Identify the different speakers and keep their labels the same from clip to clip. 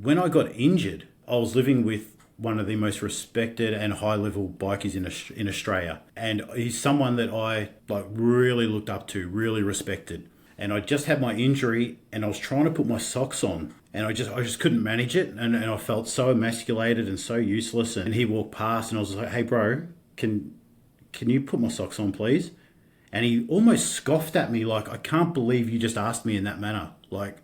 Speaker 1: when I got injured, I was living with one of the most respected and high-level bikers in Australia, and he's someone that I really looked up to, really respected. And I just had my injury, and I was trying to put my socks on, and I just couldn't manage it, and I felt so emasculated and so useless. And he walked past, and I was like, "Hey, bro, can you put my socks on, please?" And he almost scoffed at me, like, "I can't believe you just asked me in that manner." But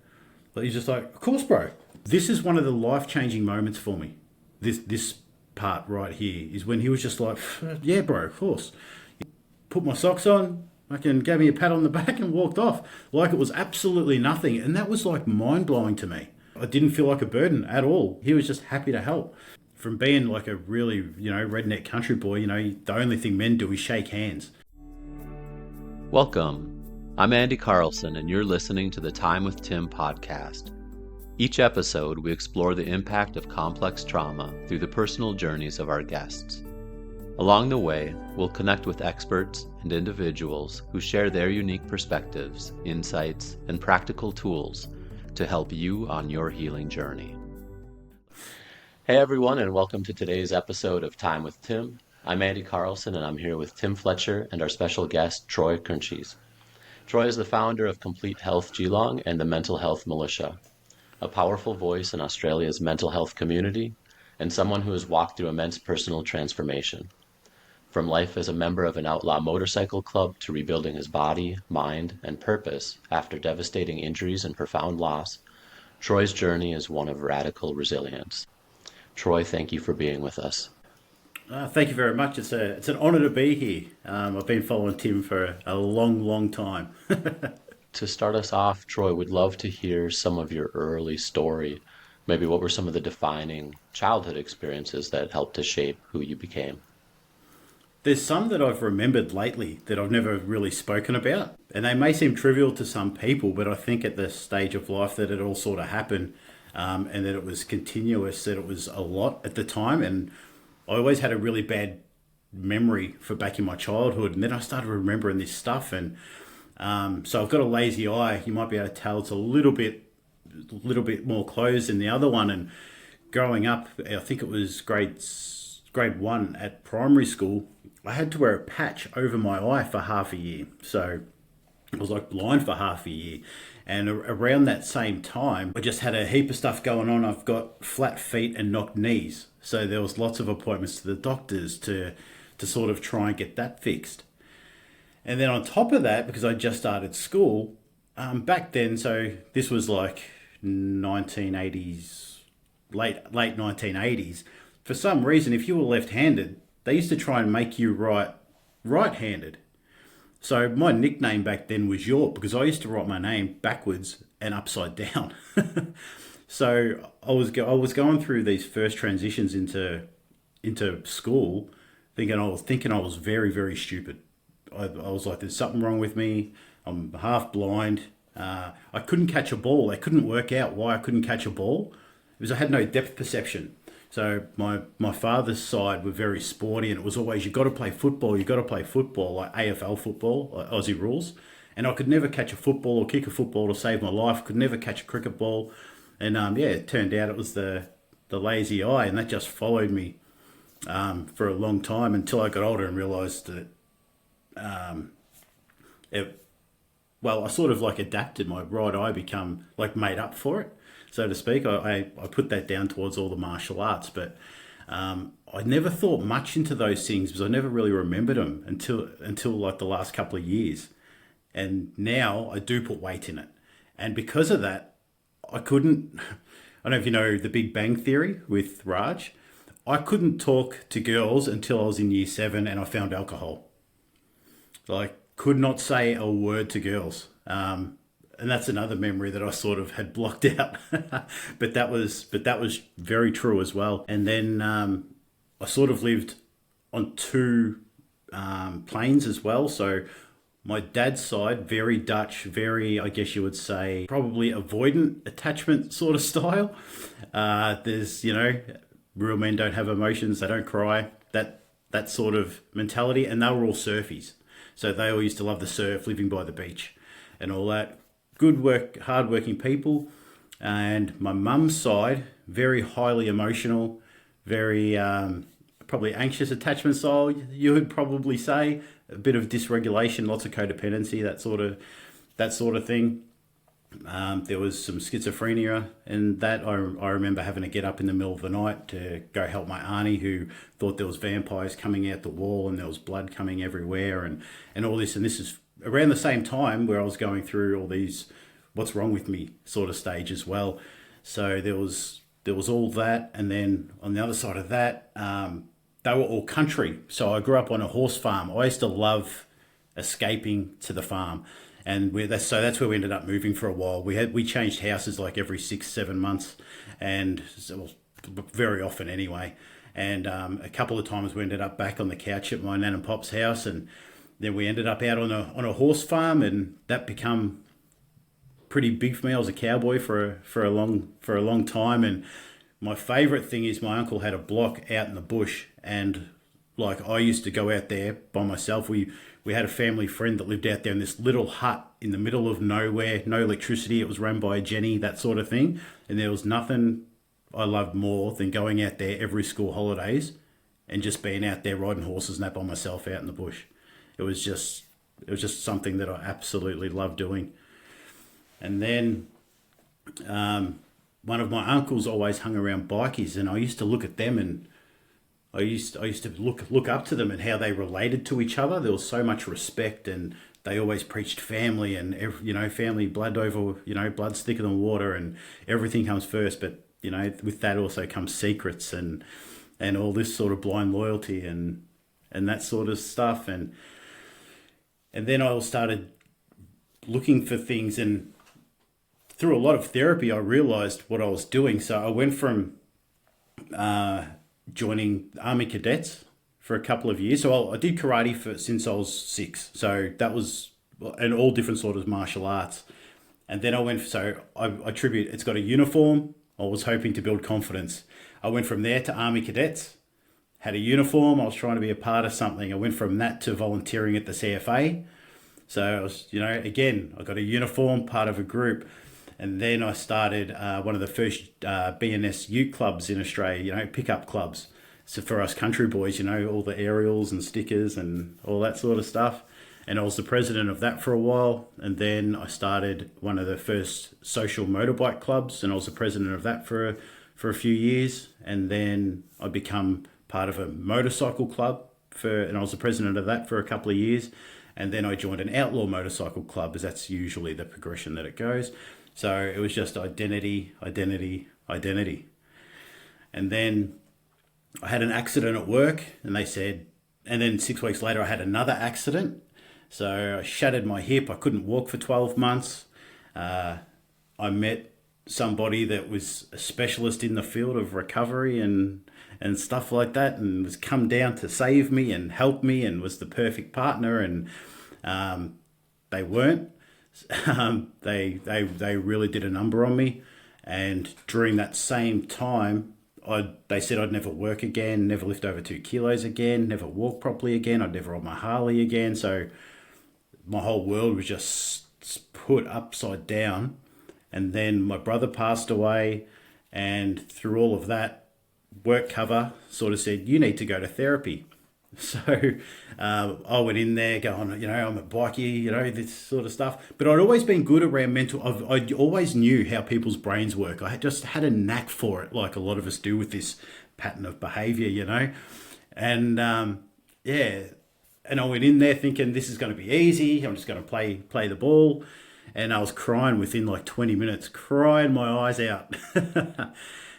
Speaker 1: he's just like, "Of course, bro." This is one of the life-changing moments for me. This part right here is when he was just like, "Yeah, bro, of course." He put my socks on, gave me a pat on the back and walked off like it was absolutely nothing. And that was like mind-blowing to me. I didn't feel like a burden at all. He was just happy to help. From being like a really, redneck country boy, the only thing men do is shake hands.
Speaker 2: Welcome. I'm Andy Carlson, and you're listening to the Time with Tim podcast. Each episode, we explore the impact of complex trauma through the personal journeys of our guests. Along the way, we'll connect with experts and individuals who share their unique perspectives, insights, and practical tools to help you on your healing journey. Hey everyone, and welcome to today's episode of Time with Tim. I'm Andy Carlson, and I'm here with Tim Fletcher and our special guest, Troy Koerntjes. Troy is the founder of Complete Health Geelong and the Mental Health Militia, a powerful voice in Australia's mental health community, and someone who has walked through immense personal transformation. From life as a member of an outlaw motorcycle club to rebuilding his body, mind, and purpose after devastating injuries and profound loss, Troy's journey is one of radical resilience. Troy, thank you for being with us.
Speaker 1: Thank you very much. It's an honour to be here. I've been following Tim for a long, long time.
Speaker 2: To start us off, Troy, we'd love to hear some of your early story. Maybe what were some of the defining childhood experiences that helped to shape who you became?
Speaker 1: There's some that I've remembered lately that I've never really spoken about. And they may seem trivial to some people, but I think at this stage of life that it all sort of happened and that it was continuous, that it was a lot at the time. And I always had a really bad memory for back in my childhood, and then I started remembering this stuff, and so I've got a lazy eye. You might be able to tell it's a little bit more closed than the other one. And growing up, I think it was grade 1 at primary school, I had to wear a patch over my eye for half a year, so I was like blind for half a year. And around that same time, I just had a heap of stuff going on. I've got flat feet and knocked knees. So there was lots of appointments to the doctors to sort of try and get that fixed. And then on top of that, because I just started school, back then, so this was like 1980s, late 1980s, for some reason, if you were left-handed, they used to try and make you write right-handed. So my nickname back then was York, because I used to write my name backwards and upside down. So I was going through these first transitions into school, thinking I was very, very stupid. I was like, there's something wrong with me. I'm half blind. I couldn't catch a ball. I couldn't work out why I couldn't catch a ball, because I had no depth perception. So my father's side were very sporty, and it was always, you got to play football, like AFL football, like Aussie rules. And I could never catch a football or kick a football to save my life. Could never catch a cricket ball. And it turned out it was the lazy eye, and that just followed me for a long time until I got older and realised that I sort of like adapted. My right eye become like made up for it, so to speak. I put that down towards all the martial arts, but I never thought much into those things because I never really remembered them until like the last couple of years. And now I do put weight in it. And because of that, I don't know if you know the Big Bang Theory with Raj. I couldn't talk to girls until I was in year 7 and I found alcohol. Like, could not say a word to girls. And that's another memory that I sort of had blocked out. but that was very true as well. And then I sort of lived on 2 planes as well. So my dad's side, very Dutch, very, I guess you would say, probably avoidant attachment sort of style. There's, real men don't have emotions, they don't cry, that sort of mentality. And they were all surfies. So they all used to love the surf, living by the beach and all that. Good work, hard-working people. And my mum's side, very highly emotional, very probably anxious attachment style, you would probably say. A bit of dysregulation, lots of codependency, that sort of thing. There was some schizophrenia, and that I remember having to get up in the middle of the night to go help my auntie, who thought there was vampires coming out the wall and there was blood coming everywhere, and all this. And this is around the same time where I was going through all these what's wrong with me sort of stage as well. So there was all that, and then on the other side of that, they were all country. So I grew up on a horse farm. I used to love escaping to the farm. And so that's where we ended up moving for a while. We changed houses like every 6-7 months, and so, very often anyway. And a couple of times we ended up back on the couch at my nan and pop's house, and then we ended up out on a horse farm, and that become pretty big for me. I was a cowboy for a long time, and my favourite thing is my uncle had a block out in the bush, and like I used to go out there by myself. We had a family friend that lived out there in this little hut in the middle of nowhere, no electricity. It was run by a Jenny, that sort of thing. And there was nothing I loved more than going out there every school holidays and just being out there riding horses and that by myself out in the bush. It was just something that I absolutely loved doing. And then one of my uncles always hung around bikies, and I used to look at them, and I used to look up to them and how they related to each other. There was so much respect, and they always preached family, and family blood over, blood's thicker than water, and everything comes first. But with that also comes secrets and all this sort of blind loyalty and that sort of stuff. And then I started looking for things, and through a lot of therapy, I realized what I was doing. So I went from joining Army cadets for a couple of years. So I did karate since I was 6. So that was, and all different sort of martial arts. And then I attribute, it's got a uniform. I was hoping to build confidence. I went from there to Army cadets, had a uniform. I was trying to be a part of something. I went from that to volunteering at the CFA. So I was, again, I got a uniform, part of a group. And then I started one of the first BNS ute clubs in Australia, pickup clubs. So for us country boys, all the aerials and stickers and all that sort of stuff. And I was the president of that for a while. And then I started one of the first social motorbike clubs, and I was the president of that for a few years. And then I become part of a motorcycle club and I was the president of that for a couple of years. And then I joined an outlaw motorcycle club, as that's usually the progression that it goes. So it was just identity. And then I had an accident at work, and then 6 weeks later I had another accident. So I shattered my hip. I couldn't walk for 12 months. I met somebody that was a specialist in the field of recovery and stuff like that, and was come down to save me and help me, and was the perfect partner. And they weren't. They really did a number on me, and during that same time, they said I'd never work again, never lift over 2 kilos again, never walk properly again, I'd never ride my Harley again. So my whole world was just put upside down. And then my brother passed away, and through all of that, work cover sort of said, you need to go to therapy. So I went in there going, I'm a bikie, this sort of stuff. But I'd always been good around I always knew how people's brains work. I just had a knack for it, like a lot of us do with this pattern of behaviour, And and I went in there thinking this is going to be easy. I'm just going to play the ball. And I was crying within like 20 minutes, crying my eyes out.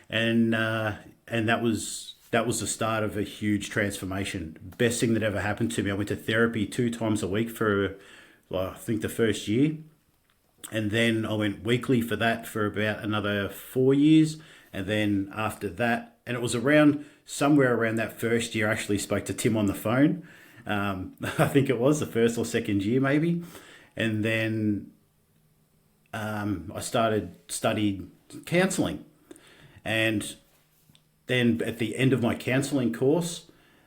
Speaker 1: and that was the start of a huge transformation. Best thing that ever happened to me. I went to therapy 2 times a week for, I think, the first year. And then I went weekly for that for about another 4 years. And then after that, and it was somewhere around that first year, I actually spoke to Tim on the phone. I think it was the first or second year maybe. And then I studied counselling. And then at the end of my counselling course,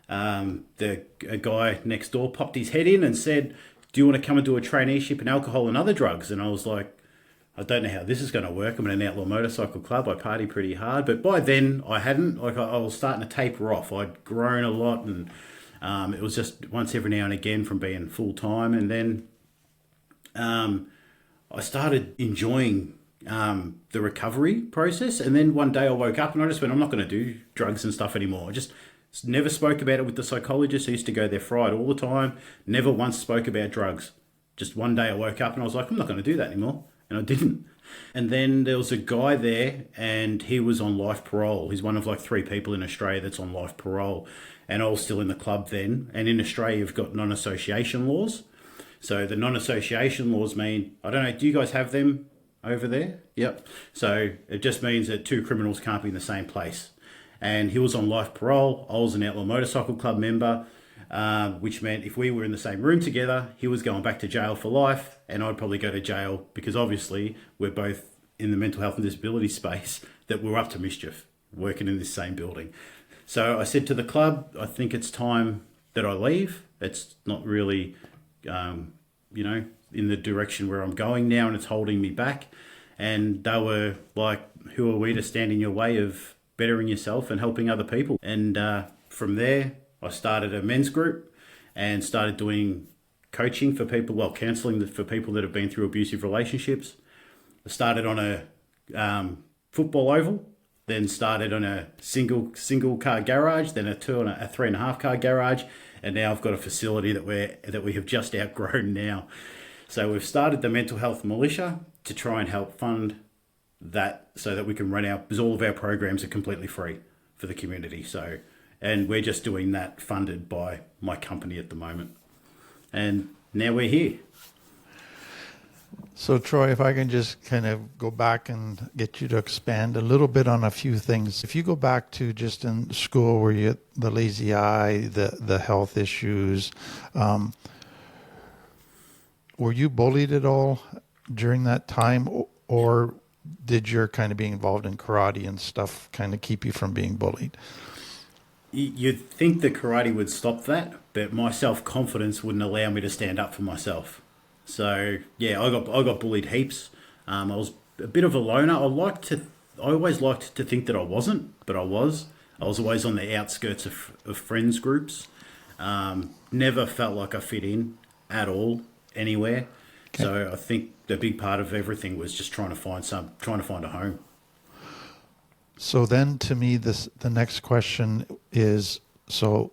Speaker 1: a guy next door popped his head in and said, do you want to come and do a traineeship in alcohol and other drugs? And I was like, I don't know how this is going to work. I'm in an outlaw motorcycle club. I party pretty hard. But by then, I hadn't. Like, I was starting to taper off. I'd grown a lot, and it was just once every now and again from being full-time. And then I started enjoying the recovery process. And then one day I woke up and I just went, I'm not going to do drugs and stuff anymore. I just never spoke about it with the psychologist. I used to go there Friday all the time. Never once spoke about drugs. Just one day I woke up and I was like, I'm not going to do that anymore. And I didn't. And then there was a guy there and he was on life parole. He's one of like 3 people in Australia that's on life parole. And I was still in the club then. And in Australia, you've got non-association laws. So the non-association laws mean, I don't know, do you guys have them over there? Yep. So it just means that 2 criminals can't be in the same place. And he was on life parole. I was an outlaw motorcycle club member. Which meant if we were in the same room together, he was going back to jail for life and I'd probably go to jail because obviously we're both in the mental health and disability space that we're up to mischief working in this same building. So I said to the club, I think it's time that I leave. It's not really, in the direction where I'm going now and it's holding me back. And they were like, who are we to stand in your way of bettering yourself and helping other people? And from there, I started a men's group and started doing coaching for people, counselling for people that have been through abusive relationships. I started on a football oval, then started on a single car garage, then a 3.5 car garage, and now I've got a facility that we have just outgrown now. So we've started the mental health militia to try and help fund that so that we can run because all of our programs are completely free for the community. And we're just doing that funded by my company at the moment. And now we're here.
Speaker 3: So, Troy, if I can just kind of go back and get you to expand a little bit on a few things. If you go back to just in school where you the lazy eye, the health issues, were you bullied at all during that time? Or did your kind of being involved in karate and stuff kind of keep you from being bullied?
Speaker 1: You'd think the karate would stop that, but my self-confidence wouldn't allow me to stand up for myself. So yeah, I got bullied heaps. I was a bit of a loner. I always liked to think that I wasn't, but I was. I was always on the outskirts of friends groups. Never felt like I fit in at all anywhere. Okay. So I think the big part of everything was just trying to find a home.
Speaker 3: So then to me, the next question is, so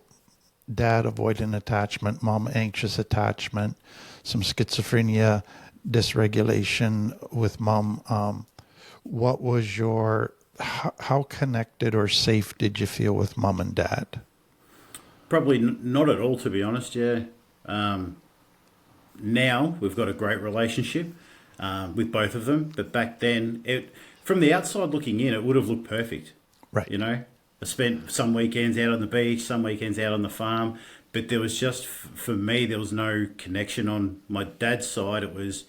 Speaker 3: dad avoidant attachment, mom anxious attachment, some schizophrenia, dysregulation with mom. What was how connected or safe did you feel with mom and dad?
Speaker 1: Probably not at all, to be honest, yeah. Now we've got a great relationship with both of them, but back then from the outside looking in, it would have looked perfect.
Speaker 3: Right.
Speaker 1: I spent some weekends out on the beach, some weekends out on the farm, but there was just, for me, there was no connection on my dad's side. It was,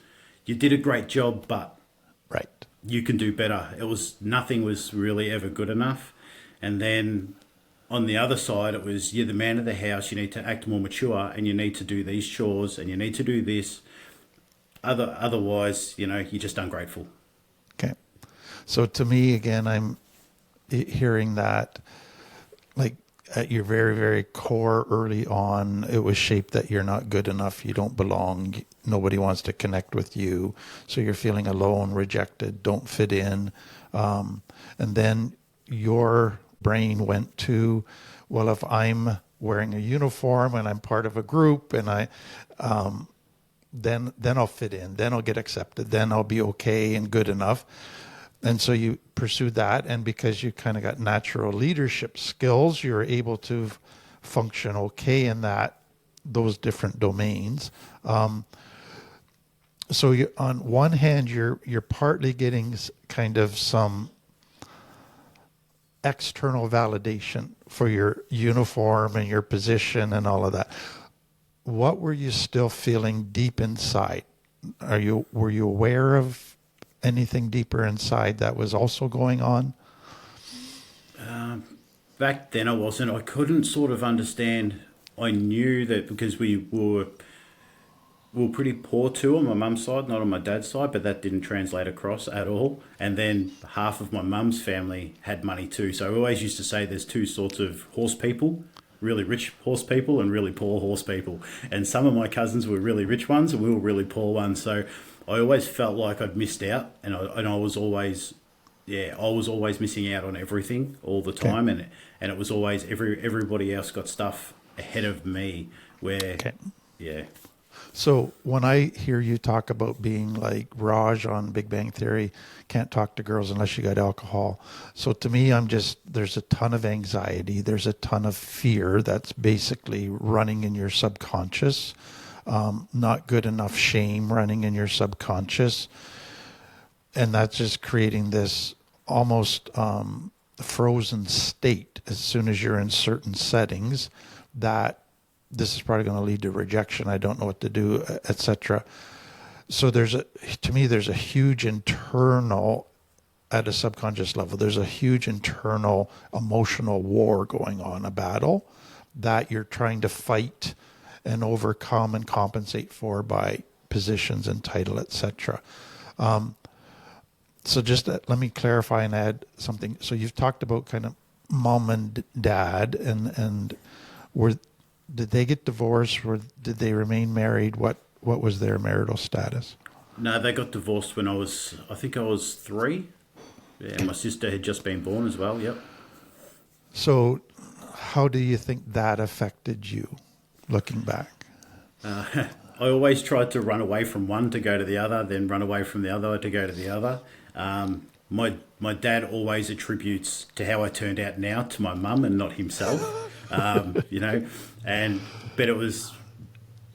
Speaker 1: you did a great job, but
Speaker 3: right,
Speaker 1: you can do better. Nothing was really ever good enough. And then on the other side, it was, you're the man of the house, you need to act more mature and you need to do these chores and you need to do this. Otherwise, you're just ungrateful.
Speaker 3: Okay. So to me, again, I'm hearing that like at your very, very core early on, it was shaped that you're not good enough, you don't belong, nobody wants to connect with you. So you're feeling alone, rejected, don't fit in. And then your brain went to, well, if I'm wearing a uniform and I'm part of a group and then I'll fit in, then I'll get accepted, then I'll be okay and good enough. And so you pursued that, and because you kind of got natural leadership skills, you're able to function okay in those different domains. So on one hand, you're partly getting kind of some external validation for your uniform and your position and all of that. What were you still feeling deep inside? Were you aware of anything deeper inside that was also going on?
Speaker 1: Back then I wasn't. I couldn't sort of understand. I knew that because we were we were pretty poor too on my mum's side, not on my dad's side, but that didn't translate across at all. And then half of my mum's family had money too. So I always used to say there's two sorts of horse people, really rich horse people and really poor horse people. And some of my cousins were really rich ones and we were really poor ones. So I always felt like I'd missed out, and I was always, I was always missing out on everything all the time. And it was always everybody else got stuff ahead of me where, yeah.
Speaker 3: So when I hear you talk about being like Raj on Big Bang Theory, can't talk to girls unless you got alcohol. So to me, there's a ton of anxiety. There's a ton of fear that's basically running in your subconscious. Not good enough shame running in your subconscious. And that's just creating this almost frozen state as soon as you're in certain settings that this is probably going to lead to rejection. I don't know what to do, etc. So to me, there's a huge internal, at a subconscious level, there's a huge internal emotional war going on, a battle that you're trying to fight and overcome and compensate for by positions and title, etc. So just let me clarify and add something. So you've talked about kind of mom and dad, and did they get divorced, or did they remain married? What was their marital status?
Speaker 1: No, they got divorced when I think I was 3. Yeah, and my sister had just been born as well, yep.
Speaker 3: So how do you think that affected you, looking back?
Speaker 1: I always tried to run away from one to go to the other, then run away from the other to go to the other. My dad always attributes to how I turned out now to my mum and not himself, but it was,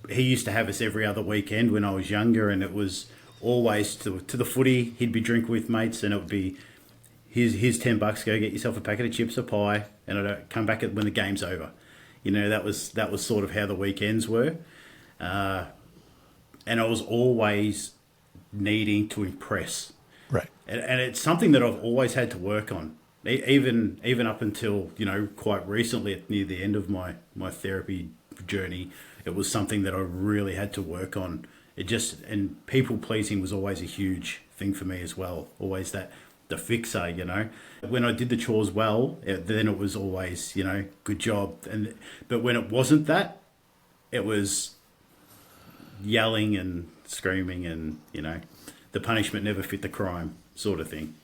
Speaker 1: he used to have us every other weekend when I was younger, and it was always to the footy. He'd be drinking with mates, and it would be, here's $10, go get yourself a packet of chips or pie, and I'd come back when the game's over. That was sort of how the weekends were. And I was always needing to impress.
Speaker 3: Right.
Speaker 1: And it's something that I've always had to work on, even up until, quite recently, near the end of my therapy journey. It was something that I really had to work on. And people pleasing was always a huge thing for me as well. Always the fixer, When I did the chores well, then it was always, good job. But when it wasn't that, it was yelling and screaming and, the punishment never fit the crime sort of thing.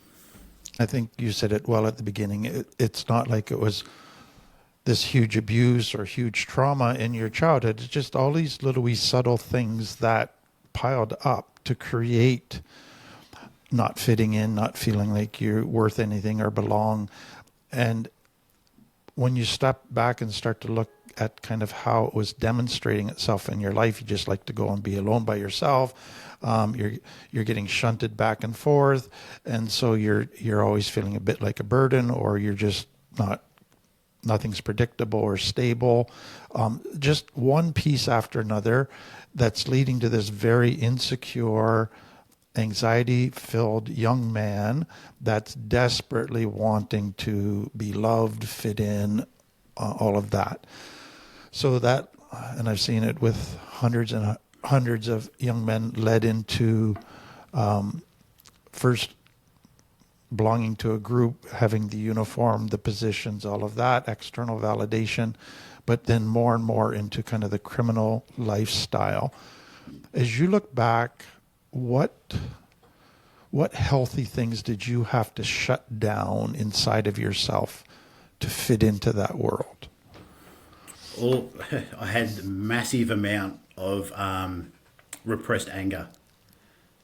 Speaker 3: I think you said it well at the beginning. It's not like it was this huge abuse or huge trauma in your childhood. It's just all these little wee subtle things that piled up to create not fitting in, not feeling like you're worth anything or belong. And when you step back and start to look at kind of how it was demonstrating itself in your life, you just like to go and be alone by yourself. You're getting shunted back and forth, and so you're always feeling a bit like a burden, or you're just nothing's predictable or stable. Just one piece after another that's leading to this very insecure, anxiety-filled young man that's desperately wanting to be loved, fit in, all of that. So that, and I've seen it with hundreds and hundreds of young men led into first belonging to a group, having the uniform, the positions, all of that, external validation, but then more and more into kind of the criminal lifestyle. As you look back, what healthy things did you have to shut down inside of yourself to fit into that world?
Speaker 1: Well, I had a massive amount of repressed anger.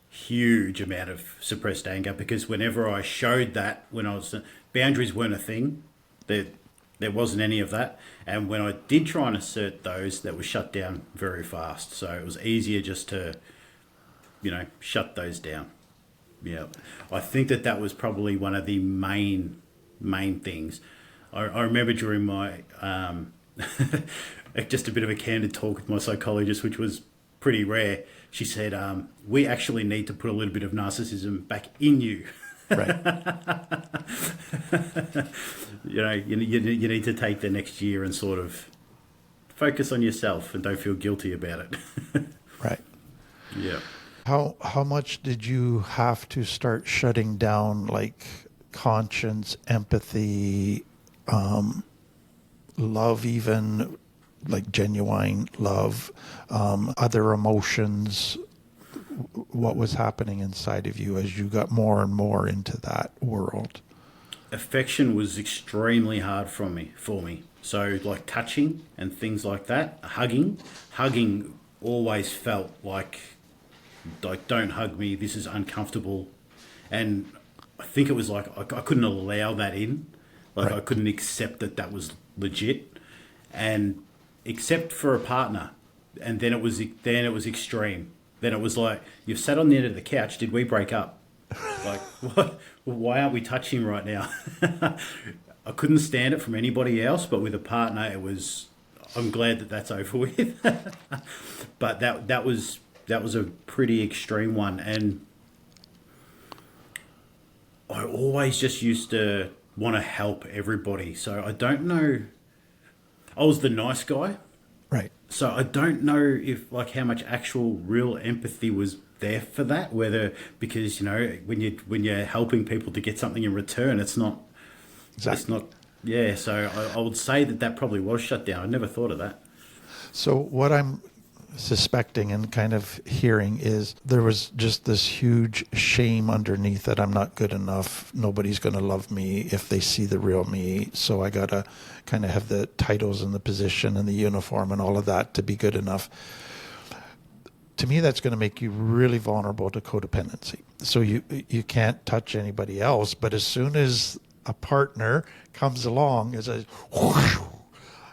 Speaker 1: Huge amount of suppressed anger, because whenever I showed that, boundaries weren't a thing. There wasn't any of that. And when I did try and assert those, that was shut down very fast. So it was easier just to, shut those down. Yeah. I think that was probably one of the main things. I remember during my, just a bit of a candid talk with my psychologist, which was pretty rare. She said, we actually need to put a little bit of narcissism back in you.
Speaker 3: Right.
Speaker 1: You need to take the next year and sort of focus on yourself and don't feel guilty about it.
Speaker 3: Right.
Speaker 1: Yeah.
Speaker 3: How much did you have to start shutting down, like conscience, empathy, love, even like genuine love, other emotions? What was happening inside of you as you got more and more into that world?
Speaker 1: Affection was extremely hard for me. So like touching and things like that, hugging always felt like don't hug me. This is uncomfortable, and I think it was like I couldn't allow that in. Like
Speaker 3: Right.
Speaker 1: I couldn't accept that that was legit, and except for a partner, and then it was extreme. Then it was like you've sat on the end of the couch. Did we break up? Like what? Why aren't we touching right now? I couldn't stand it from anybody else, but with a partner, it was. I'm glad that that's over with. But that was a pretty extreme one, and I always just used to want to help everybody. So I don't know. I was the nice guy,
Speaker 3: Right.
Speaker 1: so I don't know if like how much actual real empathy was there for that. Whether because when you're helping people to get something in return, it's
Speaker 3: Exactly.
Speaker 1: not. Yeah, so I would say that probably was shut down. I never thought of that.
Speaker 3: So what I'm suspecting and kind of hearing is there was just this huge shame underneath that I'm not good enough. Nobody's going to love me if they see the real me. So I got to kind of have the titles and the position and the uniform and all of that to be good enough. To me, that's going to make you really vulnerable to codependency. So you can't touch anybody else, but as soon as a partner comes along, it's a whoosh,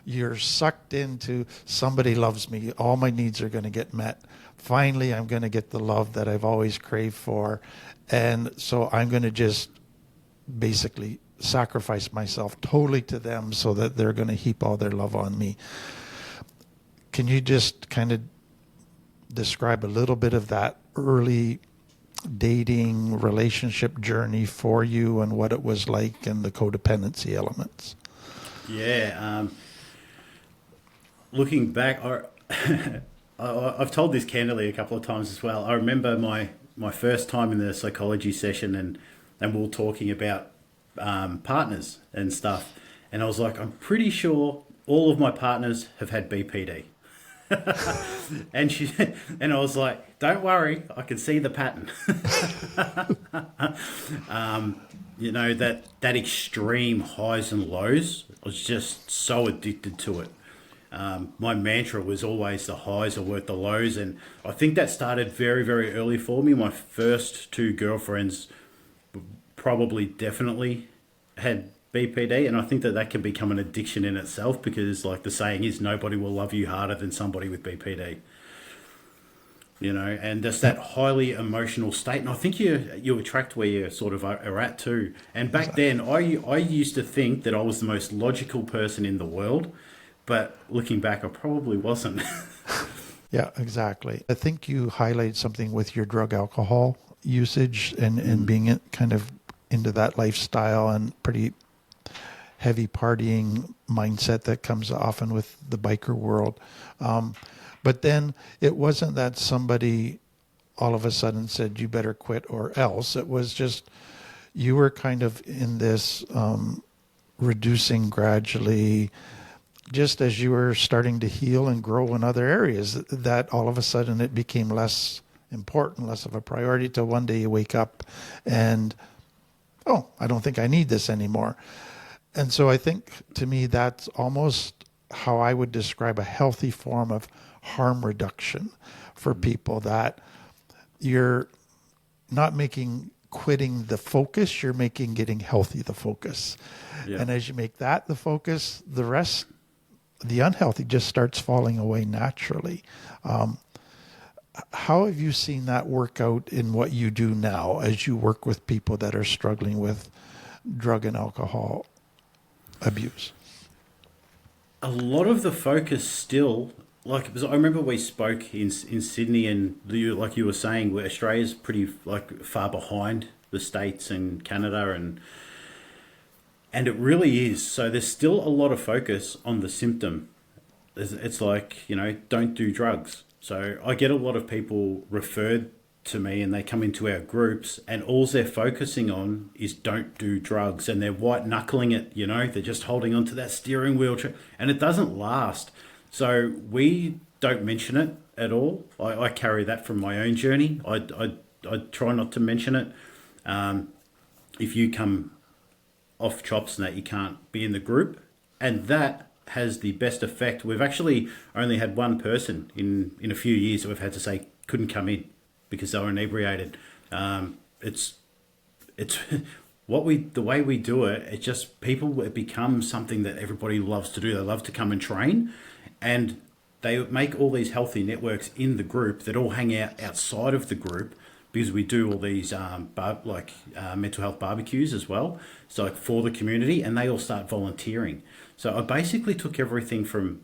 Speaker 3: you're sucked into somebody loves me. All my needs are going to get met. Finally, I'm going to get the love that I've always craved for. And so I'm going to just basically sacrifice myself totally to them so that they're going to heap all their love on me. Can you just kind of describe a little bit of that early dating relationship journey for you and what it was like and the codependency elements?
Speaker 1: Yeah. Looking back, I've told this candidly a couple of times as well. I remember my first time in the psychology session, and we were talking about partners and stuff, and I was like, I'm pretty sure all of my partners have had BPD. And she and I was like, don't worry, I can see the pattern. That extreme highs and lows, I was just so addicted to it. My mantra was always the highs are worth the lows, and I think that started very, very early for me. My first two girlfriends probably definitely had BPD, and I think that can become an addiction in itself because, like the saying is, nobody will love you harder than somebody with BPD. And just that highly emotional state. And I think you attract where you sort of are at too. And back then, I used to think that I was the most logical person in the world, but looking back, I probably wasn't.
Speaker 3: Yeah, exactly. I think you highlight something with your drug alcohol usage and being kind of into that lifestyle and pretty heavy partying mindset that comes often with the biker world. But then it wasn't that somebody all of a sudden said, you better quit or else. It was just you were kind of in this reducing gradually, just as you were starting to heal and grow in other areas, that all of a sudden it became less important, less of a priority till one day you wake up and, oh, I don't think I need this anymore. And so I think to me that's almost how I would describe a healthy form of harm reduction for people, that you're not making quitting the focus, you're making getting healthy the focus.
Speaker 1: Yeah.
Speaker 3: And as you make that the focus, the rest, the unhealthy just starts falling away naturally. How have you seen that work out in what you do now as you work with people that are struggling with drug and alcohol abuse?
Speaker 1: A lot of the focus still, like, because I remember we spoke in Sydney, and like you were saying, where Australia's pretty like far behind the States and Canada, and it really is. So there's still a lot of focus on the symptom. It's like, don't do drugs. So I get a lot of people referred to me and they come into our groups and all they're focusing on is don't do drugs, and they're white knuckling it, they're just holding onto that steering wheel and it doesn't last. So we don't mention it at all. I carry that from my own journey. I try not to mention it. If you come off chops and that, you can't be in the group, and that has the best effect. We've actually only had one person in a few years that we've had to say couldn't come in because they were inebriated. It's the way we do it. It's just it becomes something that everybody loves to do. They love to come and train, and they make all these healthy networks in the group that all hang out outside of the group, because we do all these mental health barbecues as well, so for the community, and they all start volunteering. So I basically took everything from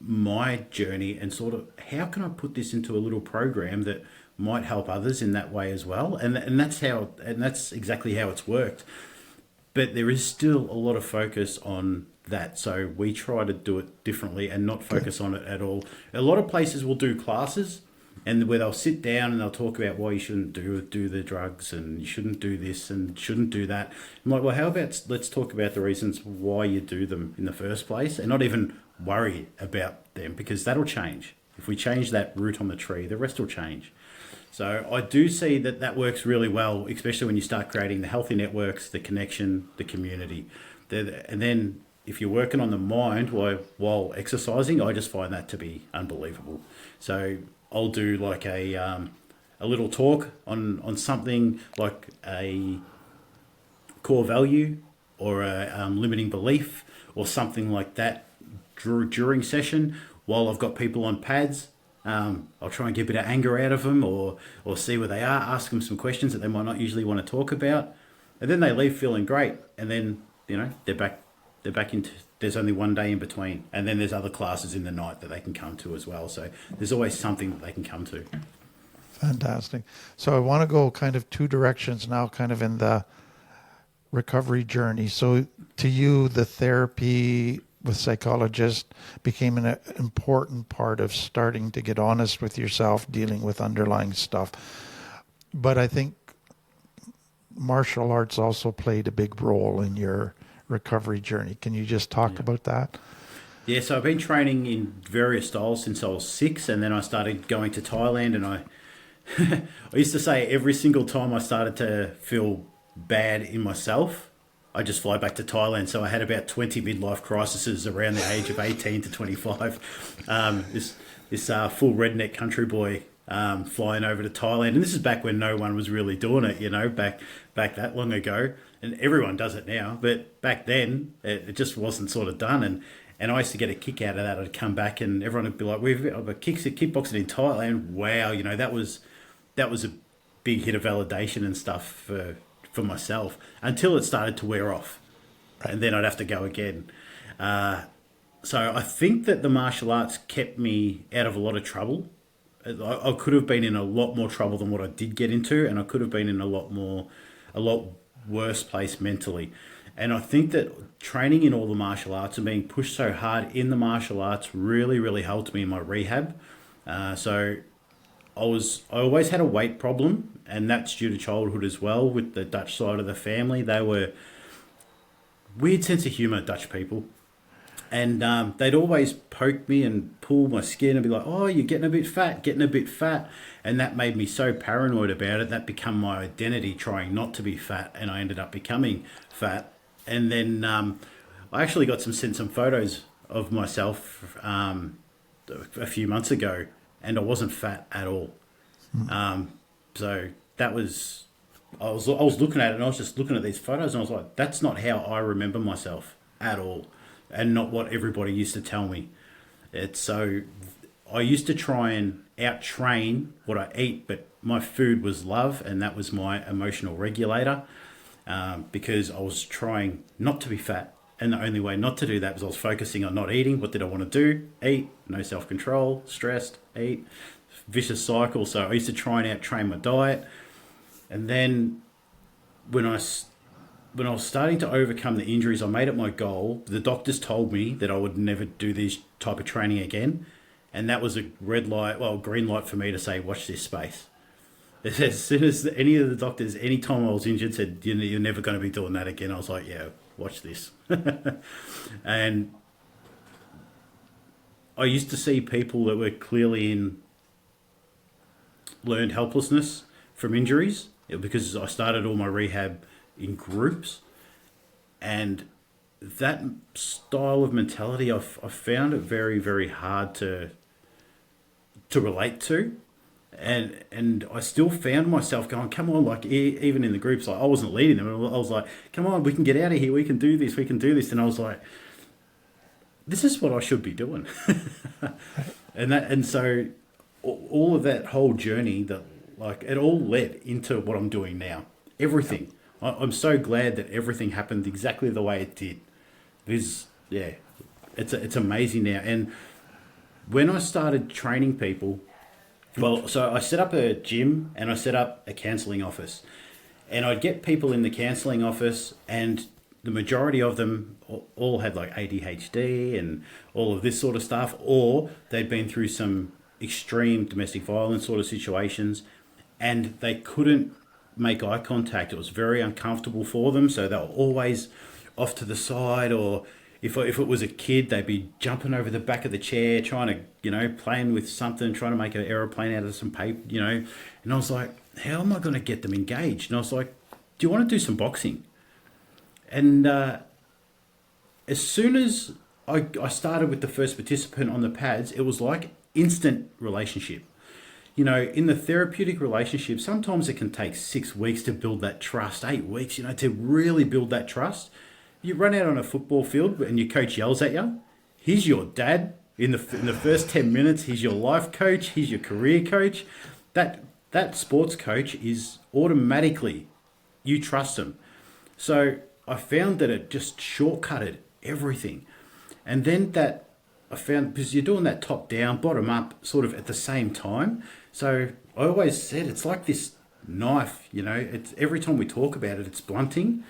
Speaker 1: my journey and sort of, how can I put this into a little program that might help others in that way as well, and that's exactly how it's worked. But there is still a lot of focus on that, so we try to do it differently and not focus on it at all. A lot of places will do classes, and where they'll sit down and they'll talk about why you shouldn't do the drugs and you shouldn't do this and shouldn't do that. I'm like, well, how about let's talk about the reasons why you do them in the first place, and not even worry about them, because that'll change. If we change that root on the tree, the rest will change. So I do see that works really well, especially when you start creating the healthy networks, the connection, the community. And then if you're working on the mind while exercising, I just find that to be unbelievable. So I'll do like a little talk on something like a core value or a limiting belief or something like that during session while I've got people on pads. I'll try and get a bit of anger out of them or see where they are, ask them some questions that they might not usually want to talk about, and then they leave feeling great, and then they're back into, there's only one day in between, and then there's other classes in the night that they can come to as well, so there's always something that they can come to.
Speaker 3: Fantastic. So I want to go kind of two directions now, kind of in the recovery journey. So to you, the therapy with psychologists became an important part of starting to get honest with yourself, dealing with underlying stuff. But I think martial arts also played a big role in your recovery journey. Can you just talk about that?
Speaker 1: Yeah, so I've been training in various styles since I was 6, and then I started going to Thailand, and I used to say every single time I started to feel bad in myself, I just fly back to Thailand. So I had about 20 midlife crises around the age of 18 to 25. This full redneck country boy flying over to Thailand. And this is back when no one was really doing it, back that long ago. And everyone does it now. But back then, it just wasn't sort of done. And I used to get a kick out of that. I'd come back and everyone would be like, I've got kickboxing in Thailand. Wow, that was a big hit of validation and stuff for myself, until it started to wear off, and then I'd have to go again. So I think that the martial arts kept me out of a lot of trouble. I could have been in a lot more trouble than what I did get into, and I could have been in a lot worse place mentally. And I think that training in all the martial arts and being pushed so hard in the martial arts really, really helped me in my rehab. So I always had a weight problem, and that's due to childhood as well with the Dutch side of the family. They were weird sense of humour, Dutch people. And they'd always poke me and pull my skin and be like, oh, you're getting a bit fat. And that made me so paranoid about it. That became my identity, trying not to be fat. And I ended up becoming fat. And then I actually sent some photos of myself a few months ago, and I wasn't fat at all. So that was, I was looking at it, and I was just looking at these photos, and I was like, that's not how I remember myself at all, and not what everybody used to tell me. So I used to try and out-train what I eat, but my food was love, and that was my emotional regulator, because I was trying not to be fat. And the only way not to do that was I was focusing on not eating. What did I want to do? Eat. No self-control. Stressed. Eat. Vicious cycle. So I used to try and out-train my diet. And then when I was starting to overcome the injuries, I made it my goal. The doctors told me that I would never do this type of training again. And that was a green light for me to say, watch this space. As soon as any of the doctors, any time I was injured, said, you're never going to be doing that again, I was like, yeah, watch this. And I used to see people that were clearly in learned helplessness from injuries, because I started all my rehab in groups. And that style of mentality, I found it very, very hard to relate to. And I still found myself going, come on, like even in the groups, like I wasn't leading them. I was like, come on, we can get out of here. We can do this. We can do this. And I was like, this is what I should be doing. And so all of that whole journey, that like it all led into what I'm doing now. Everything. I'm so glad that everything happened exactly the way it did. Because yeah, it's amazing now. And when I started training people, well, so I set up a gym and I set up a counselling office, and I'd get people in the counselling office, and the majority of them all had like ADHD and all of this sort of stuff, or they'd been through some extreme domestic violence sort of situations, and they couldn't make eye contact. It was very uncomfortable for them, so they were always off to the side, or if it was a kid, they'd be jumping over the back of the chair, trying to, playing with something, trying to make an aeroplane out of some paper, And I was like, how am I going to get them engaged? And I was like, do you want to do some boxing? And as soon as I started with the first participant on the pads, it was like instant relationship. In the therapeutic relationship, sometimes it can take 6 weeks to build that trust, 8 weeks, to really build that trust. You run out on a football field and your coach yells at you. He's your dad in the first 10 minutes. He's your life coach. He's your career coach. That sports coach is automatically, you trust him. So I found that it just shortcutted everything. And then that I found, because you're doing that top down, bottom up sort of at the same time. So I always said it's like this knife, it's every time we talk about it, it's blunting.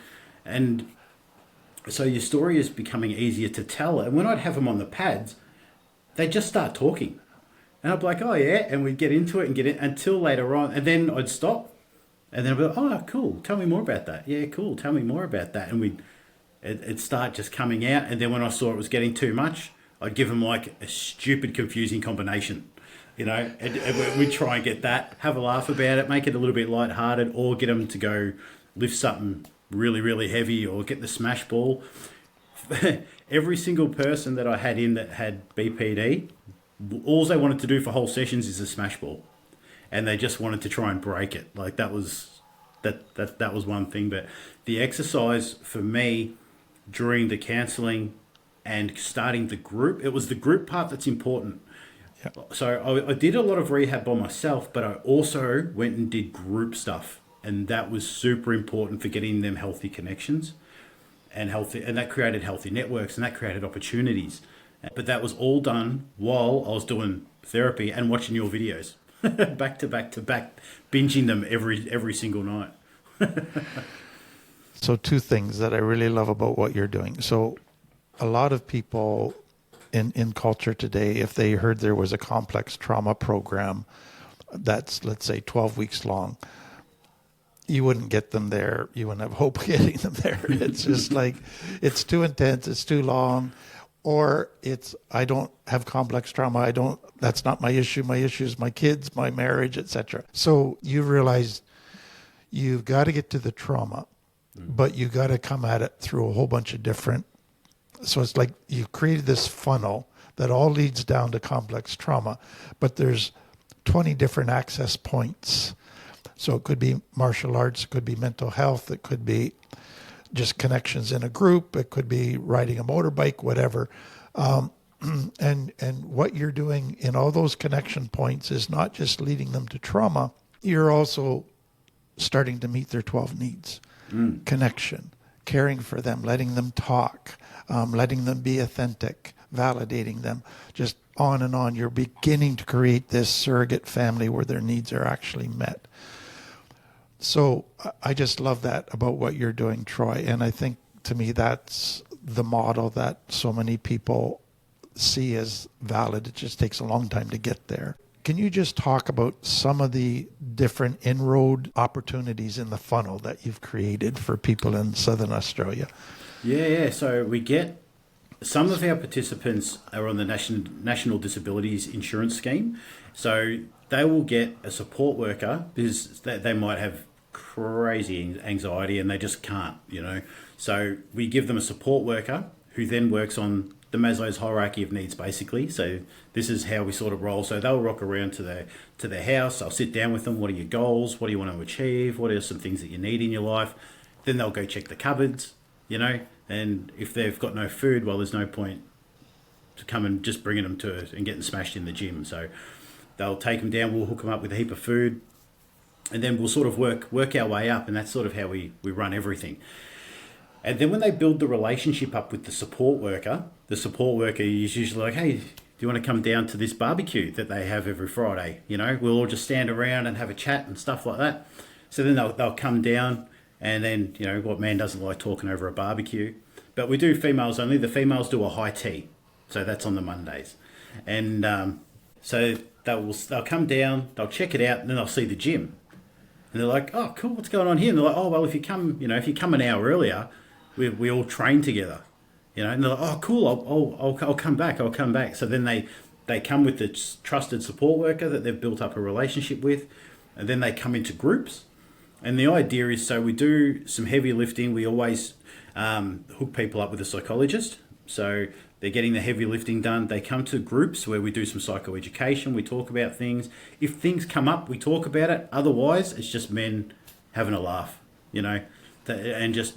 Speaker 1: And so your story is becoming easier to tell. And when I'd have them on the pads, they'd just start talking. And I'd be like, oh yeah, and we'd get into it and get in until later on. And then I'd stop. And then I'd be like, oh, cool, tell me more about that. Yeah, cool, tell me more about that. And it'd start just coming out. And then when I saw it was getting too much, I'd give them like a stupid, confusing combination. And we'd try and get that, have a laugh about it, make it a little bit lighthearted, or get them to go lift something really, really heavy, or get the smash ball. Every single person that I had in that had BPD, all they wanted to do for whole sessions is a smash ball, and they just wanted to try and break it. Like that was one thing. But the exercise for me during the counselling and starting the group, it was the group part that's important. Yep. So I did a lot of rehab by myself, but I also went and did group stuff. And that was super important for getting them healthy connections and that created healthy networks, and that created opportunities. But that was all done while I was doing therapy and watching your videos back to back to back, binging them every single night.
Speaker 3: So 2 things that I really love about what you're doing. So a lot of people in culture today, if they heard there was a complex trauma program that's, let's say, 12 weeks long, you wouldn't get them there. You wouldn't have hope of getting them there. It's just like, it's too intense, it's too long, or it's, I don't have complex trauma. That's not my issue. My issue is my kids, my marriage, etc. So you realize you've got to get to the trauma, but you got to come at it through a whole bunch of different. So it's like you've created this funnel that all leads down to complex trauma, but there's 20 different access points. So it could be martial arts, it could be mental health, it could be just connections in a group, it could be riding a motorbike, whatever. And what you're doing in all those connection points is not just leading them to trauma, you're also starting to meet their 12 needs. Connection, caring for them, letting them talk, letting them be authentic, validating them, just on and on. You're beginning to create this surrogate family where their needs are actually met. So I just love that about what you're doing, Troy. And I think, to me, that's the model that so many people see as valid. It just takes a long time to get there. Can you just talk about some of the different inroad opportunities in the funnel that you've created for people in Southern Australia?
Speaker 1: Yeah. So we get some of our participants are on the National Disabilities Insurance Scheme. So they will get a support worker because they might have crazy anxiety and they just can't, So we give them a support worker who then works on the Maslow's hierarchy of needs, basically. So this is how we sort of roll. So they'll rock around to their house. I'll sit down with them. What are your goals? What do you want to achieve? What are some things that you need in your life? Then they'll go check the cupboards, and if they've got no food, well, there's no point to come and just bringing them and getting smashed in the gym. So they'll take them down. We'll hook them up with a heap of food, and then we'll sort of work our way up, and that's sort of how we run everything. And then when they build the relationship up with the support worker is usually like, hey, do you want to come down to this barbecue that they have every Friday? We'll all just stand around and have a chat and stuff like that. So then they'll come down, and then, what man doesn't like talking over a barbecue? But we do females only. The females do a high tea. So that's on the Mondays. And so they'll come down, they'll check it out, and then they'll see the gym. And they're like, oh, cool, what's going on here? And they're like, oh, well, if you come an hour earlier, we all train together, and they're like, oh, cool, I'll come back. So then they come with the trusted support worker that they've built up a relationship with, and then they come into groups. And the idea is, so we do some heavy lifting. We always hook people up with a psychologist. So they're getting the heavy lifting done. They come to groups where we do some psychoeducation. We talk about things. If things come up, we talk about it. Otherwise, it's just men having a laugh,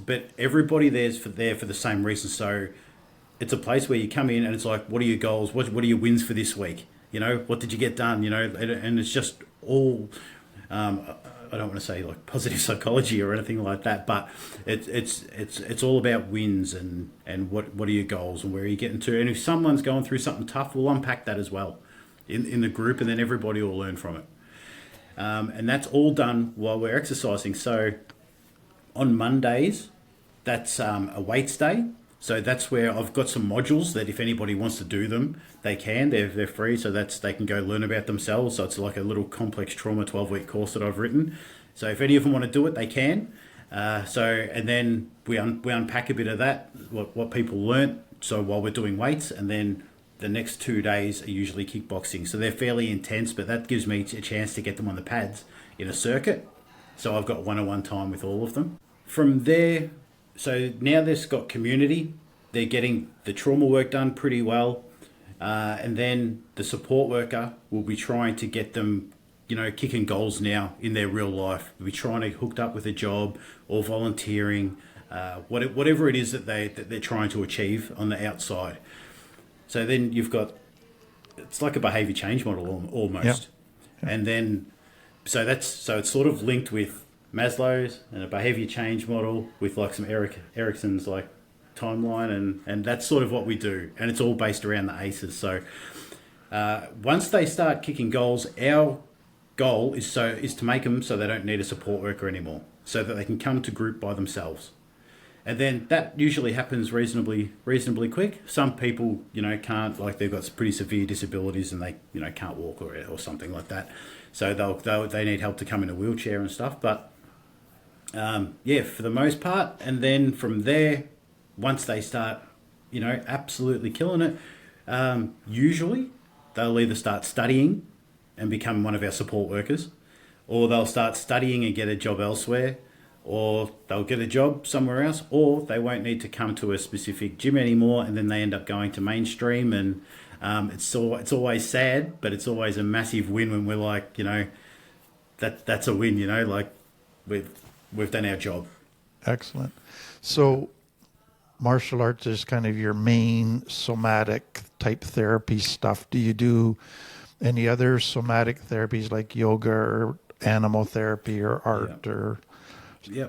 Speaker 1: but everybody there's there for the same reason. So it's a place where you come in and it's like, what are your goals? What are your wins for this week? What did you get done? And it's just all, I don't want to say like positive psychology or anything like that, but it's all about wins and what are your goals and where are you getting to? And if someone's going through something tough, we'll unpack that as well in the group, and then everybody will learn from it. And that's all done while we're exercising. So on Mondays, that's a weights day. So that's where I've got some modules that if anybody wants to do them, they can. They're free, so they can go learn about themselves. So it's like a little complex trauma 12-week course that I've written. So if any of them want to do it, they can. And then we unpack a bit of that, what people learnt. So while we're doing weights, and then the next 2 days are usually kickboxing. So they're fairly intense, but that gives me a chance to get them on the pads in a circuit. So I've got one-on-one time with all of them. From there, so now they've got community. They're getting the trauma work done pretty well. And then the support worker will be trying to get them, kicking goals now in their real life. We'll be trying to hook up with a job or volunteering, whatever it is that they're trying to achieve on the outside. So then you've got, it's like a behaviour change model almost. Yeah. And then, so it's sort of linked with Maslow's and a behaviour change model with like some Erickson's like timeline, and that's sort of what we do, and it's all based around the ACEs. So once they start kicking goals, our goal is to make them so they don't need a support worker anymore, so that they can come to group by themselves. And then that usually happens reasonably quick. Some people, can't, like they've got pretty severe disabilities and they, can't walk or something like that. So they need help to come in a wheelchair and stuff. But for the most part. And then from there, once they start, absolutely killing it, usually they'll either start studying and become one of our support workers, or they'll start studying and get a job elsewhere, or they'll get a job somewhere else, or they won't need to come to a specific gym anymore, and then they end up going to mainstream. And it's always sad, but it's always a massive win when we're like, that's a win, like we've done our job.
Speaker 3: Excellent. So martial arts is kind of your main somatic type therapy stuff. Do you do any other somatic therapies like yoga or animal therapy or art or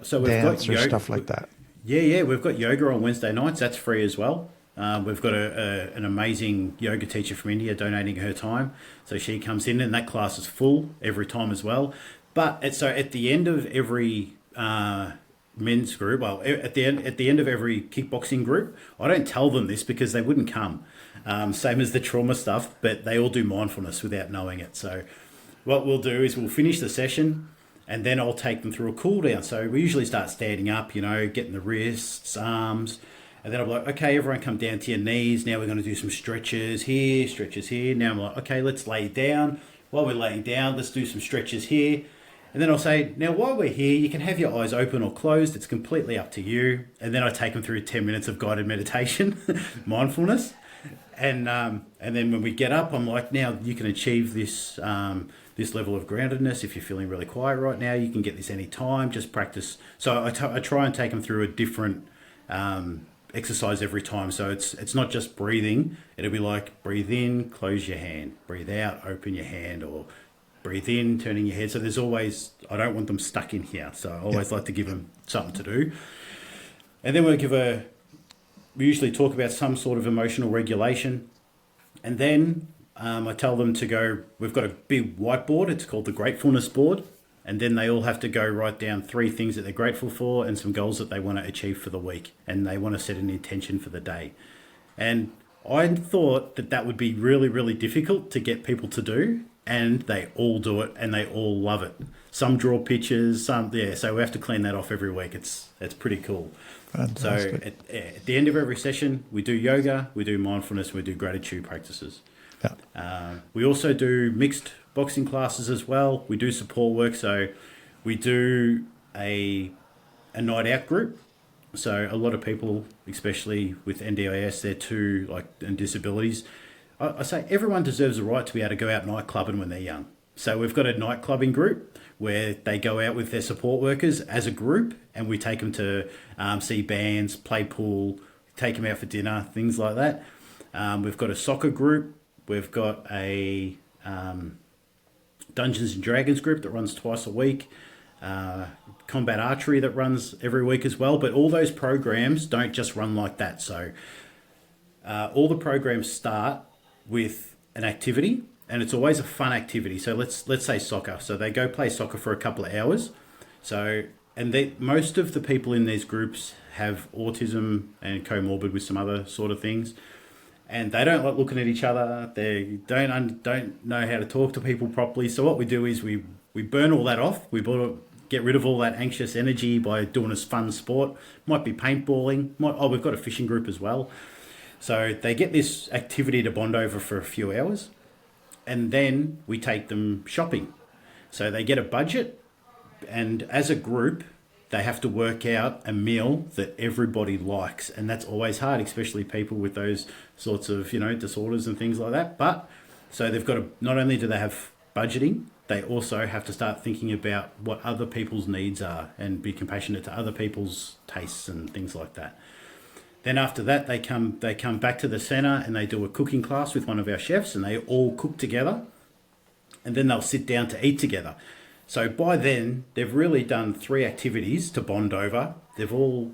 Speaker 1: so we've
Speaker 3: dance
Speaker 1: got
Speaker 3: or
Speaker 1: yoga,
Speaker 3: stuff like that?
Speaker 1: Yeah, we've got yoga on Wednesday nights. That's free as well. We've got an amazing yoga teacher from India donating her time. So she comes in, and that class is full every time as well. But at the end of every men's group, well, at the end of every kickboxing group, I don't tell them this because they wouldn't come. Same as the trauma stuff, but they all do mindfulness without knowing it. So what we'll do is we'll finish the session, and then I'll take them through a cool down. So we usually start standing up, getting the wrists, arms, and then I'm like, okay, everyone come down to your knees. Now we're going to do some stretches here, stretches here. Now I'm like, okay, let's lay down. While we're laying down, let's do some stretches here. And then I'll say, now while we're here, you can have your eyes open or closed. It's completely up to you. And then I take them through 10 minutes of guided meditation, mindfulness. And then when we get up, I'm like, now you can achieve this this level of groundedness. If you're feeling really quiet right now, you can get this any time. Just practice. So I try and take them through a different exercise every time. So it's not just breathing. It'll be like breathe in, close your hand. Breathe out, open your hand, or breathe in, turning your head. So there's always, I don't want them stuck in here. So I always like to give them something to do. And then we usually talk about some sort of emotional regulation. And then I tell them to go, we've got a big whiteboard. It's called the gratefulness board. And then they all have to go write down 3 things that they're grateful for and some goals that they want to achieve for the week. And they want to set an intention for the day. And I thought that would be really, really difficult to get people to do. And they all do it and they all love it. Some draw pictures, so we have to clean that off every week. It's pretty cool.
Speaker 3: Fantastic.
Speaker 1: So at the end of every session, we do yoga, we do mindfulness, we do gratitude practices.
Speaker 3: Yeah.
Speaker 1: We also do mixed boxing classes as well. We do support work. So we do a night out group. So a lot of people, especially with NDIS, and disabilities, I say everyone deserves the right to be able to go out night clubbing when they're young. So we've got a night clubbing group where they go out with their support workers as a group, and we take them to see bands, play pool, take them out for dinner, things like that. We've got a soccer group. We've got a Dungeons and Dragons group that runs twice a week. Combat archery that runs every week as well. But all those programs don't just run like that. So all the programs start with an activity, and it's always a fun activity. So let's say soccer. So they go play soccer for a couple of hours. So most of the people in these groups have autism and comorbid with some other sort of things, and they don't like looking at each other. They don't know how to talk to people properly. So what we do is we burn all that off. We get rid of all that anxious energy by doing this fun sport. Might be paintballing. We've got a fishing group as well. So they get this activity to bond over for a few hours, and then we take them shopping. So they get a budget, and as a group, they have to work out a meal that everybody likes. And that's always hard, especially people with those sorts of, disorders and things like that. But so they've got to, not only do they have budgeting, they also have to start thinking about what other people's needs are and be compassionate to other people's tastes and things like that. Then after that, they come back to the centre and they do a cooking class with one of our chefs, and they all cook together, and then they'll sit down to eat together. So by then, they've really done 3 activities to bond over. They've all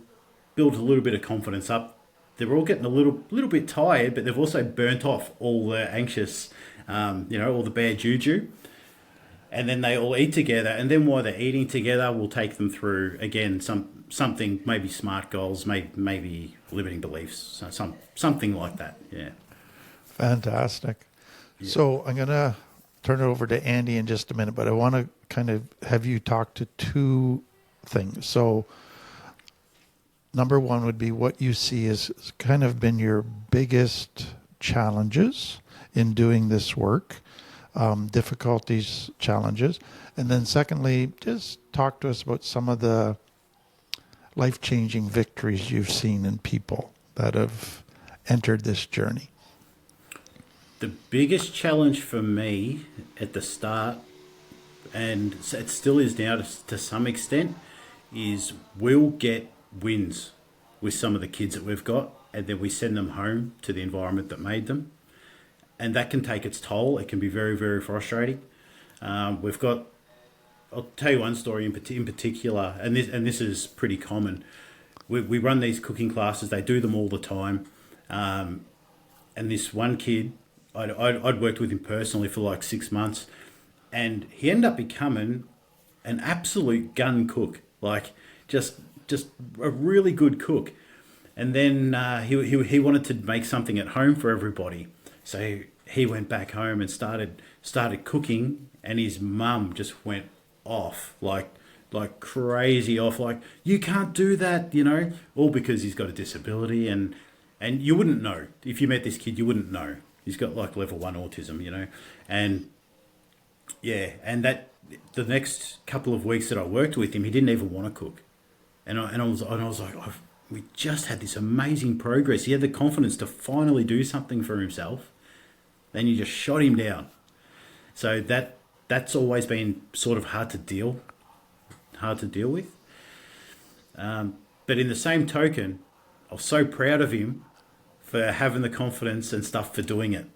Speaker 1: built a little bit of confidence up. They're all getting a little bit tired, but they've also burnt off all the anxious, all the bad juju. And then they all eat together. And then while they're eating together, we'll take them through, again, something, maybe SMART goals, maybe limiting beliefs, something like that. Yeah.
Speaker 3: Fantastic. Yeah. So I'm going to turn it over to Andy in just a minute, but I want to kind of have you talk to 2 things. So number 1 would be what you see as kind of been your biggest challenges in doing this work. Difficulties, challenges. And then secondly, just talk to us about some of the life-changing victories you've seen in people that have entered this journey.
Speaker 1: The biggest challenge for me at the start, and it still is now to some extent, is we'll get wins with some of the kids that we've got, and then we send them home to the environment that made them. And that can take its toll. It can be very, very frustrating. I'll tell you one story in particular, and this is pretty common. We run these cooking classes. They do them all the time. And this one kid, I'd worked with him personally for like 6 months, and he ended up becoming an absolute gun cook. Like just just a really good cook. And then he wanted to make something at home for everybody. So he went back home and started cooking, and his mum just went off like crazy off, like, you can't do that, all because he's got a disability, and you wouldn't know if you met this kid. You wouldn't know he's got like level 1 autism, and yeah, and that the next couple of weeks that I worked with him, he didn't even want to cook, and I was like, we just had this amazing progress. He had the confidence to finally do something for himself. Then you just shot him down. So that's always been sort of hard to deal with. But in the same token, I was so proud of him for having the confidence and stuff for doing it.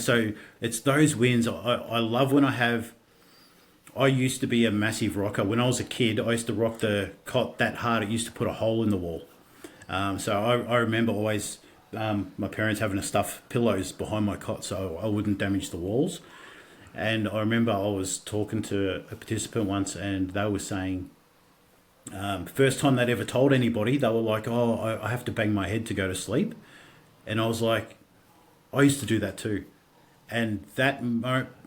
Speaker 1: So it's those wins. I love when I used to be a massive rocker. When I was a kid, I used to rock the cot that hard it used to put a hole in the wall. So I remember always my parents having to stuff pillows behind my cot so I wouldn't damage the walls. And I remember I was talking to a participant once, and they were saying, first time they'd ever told anybody, they were like, oh, I have to bang my head to go to sleep. And I was like, I used to do that too. And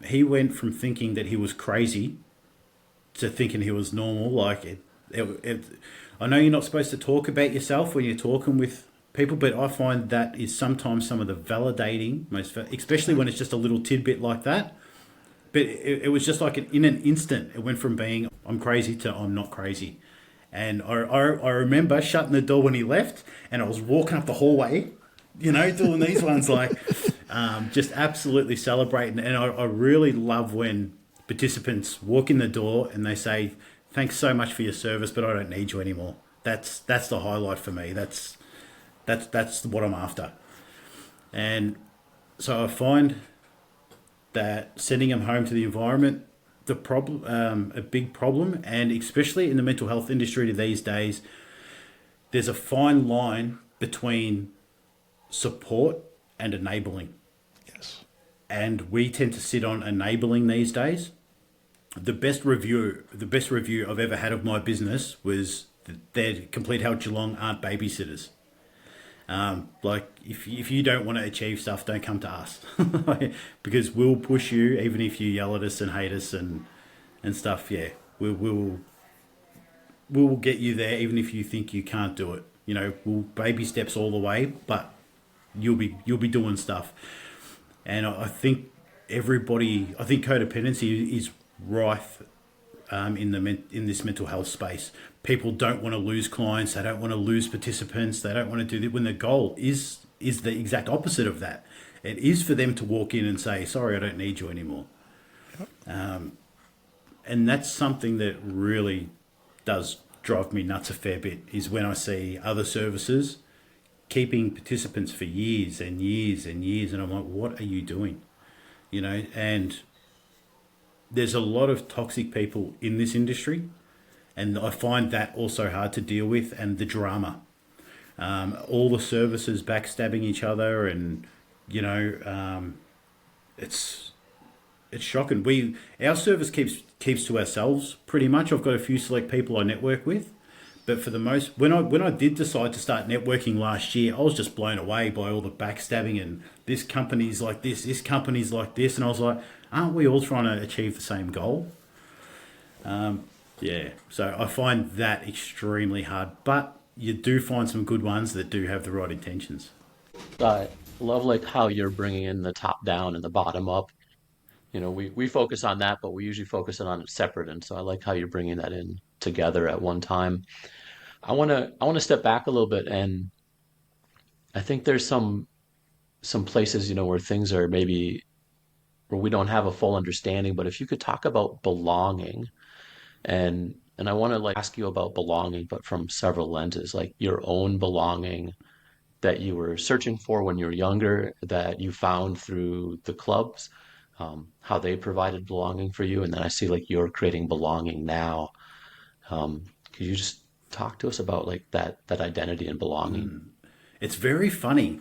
Speaker 1: he went from thinking that he was crazy to thinking he was normal. Like, I know you're not supposed to talk about yourself when you're talking with people, but I find that is sometimes some of the validating, especially when it's just a little tidbit like that. But it was just like in an instant, it went from being I'm crazy to I'm not crazy. And I remember shutting the door when he left, and I was walking up the hallway, doing these ones, like just absolutely celebrating. And I really love when participants walk in the door and they say, thanks so much for your service, but I don't need you anymore. That's the highlight for me. That's what I'm after. And so I find that sending them home to the environment, a big problem, and especially in the mental health industry these days, there's a fine line between support and enabling.
Speaker 3: Yes.
Speaker 1: And we tend to sit on enabling these days. The best review I've ever had of my business was their Complete Health Geelong aren't babysitters. Like if you don't want to achieve stuff, don't come to us because we'll push you even if you yell at us and hate us and stuff. Yeah, we'll get you there even if you think you can't do it. We'll baby steps all the way, but you'll be doing stuff. And I think codependency is rife in this mental health space. People don't want to lose clients. They don't want to lose participants. They don't want to do that, when the goal is the exact opposite of that. It is for them to walk in and say, sorry, I don't need you anymore. And that's something that really does drive me nuts a fair bit, is when I see other services keeping participants for years and years and years. And I'm like, what are you doing? And there's a lot of toxic people in this industry. And I find that also hard to deal with, and the drama. All the services backstabbing each other, and it's shocking. Our service keeps to ourselves pretty much. I've got a few select people I network with, but for the most, when I did decide to start networking last year, I was just blown away by all the backstabbing and this company's like this company's like this, and I was like, aren't we all trying to achieve the same goal? Yeah, so I find that extremely hard, but you do find some good ones that do have the right intentions.
Speaker 2: I love how you're bringing in the top down and the bottom up. We focus on that, but we usually focus on it separate. And so I like how you're bringing that in together at one time. I want to step back a little bit, and I think there's some places, where things are maybe where we don't have a full understanding. But if you could talk about belonging, and I want to ask you about belonging, but from several lenses, like your own belonging that you were searching for when you were younger, that you found through the clubs, how they provided belonging for you, and then I see you're creating belonging now. Could you just talk to us about that identity and belonging?
Speaker 1: It's very funny.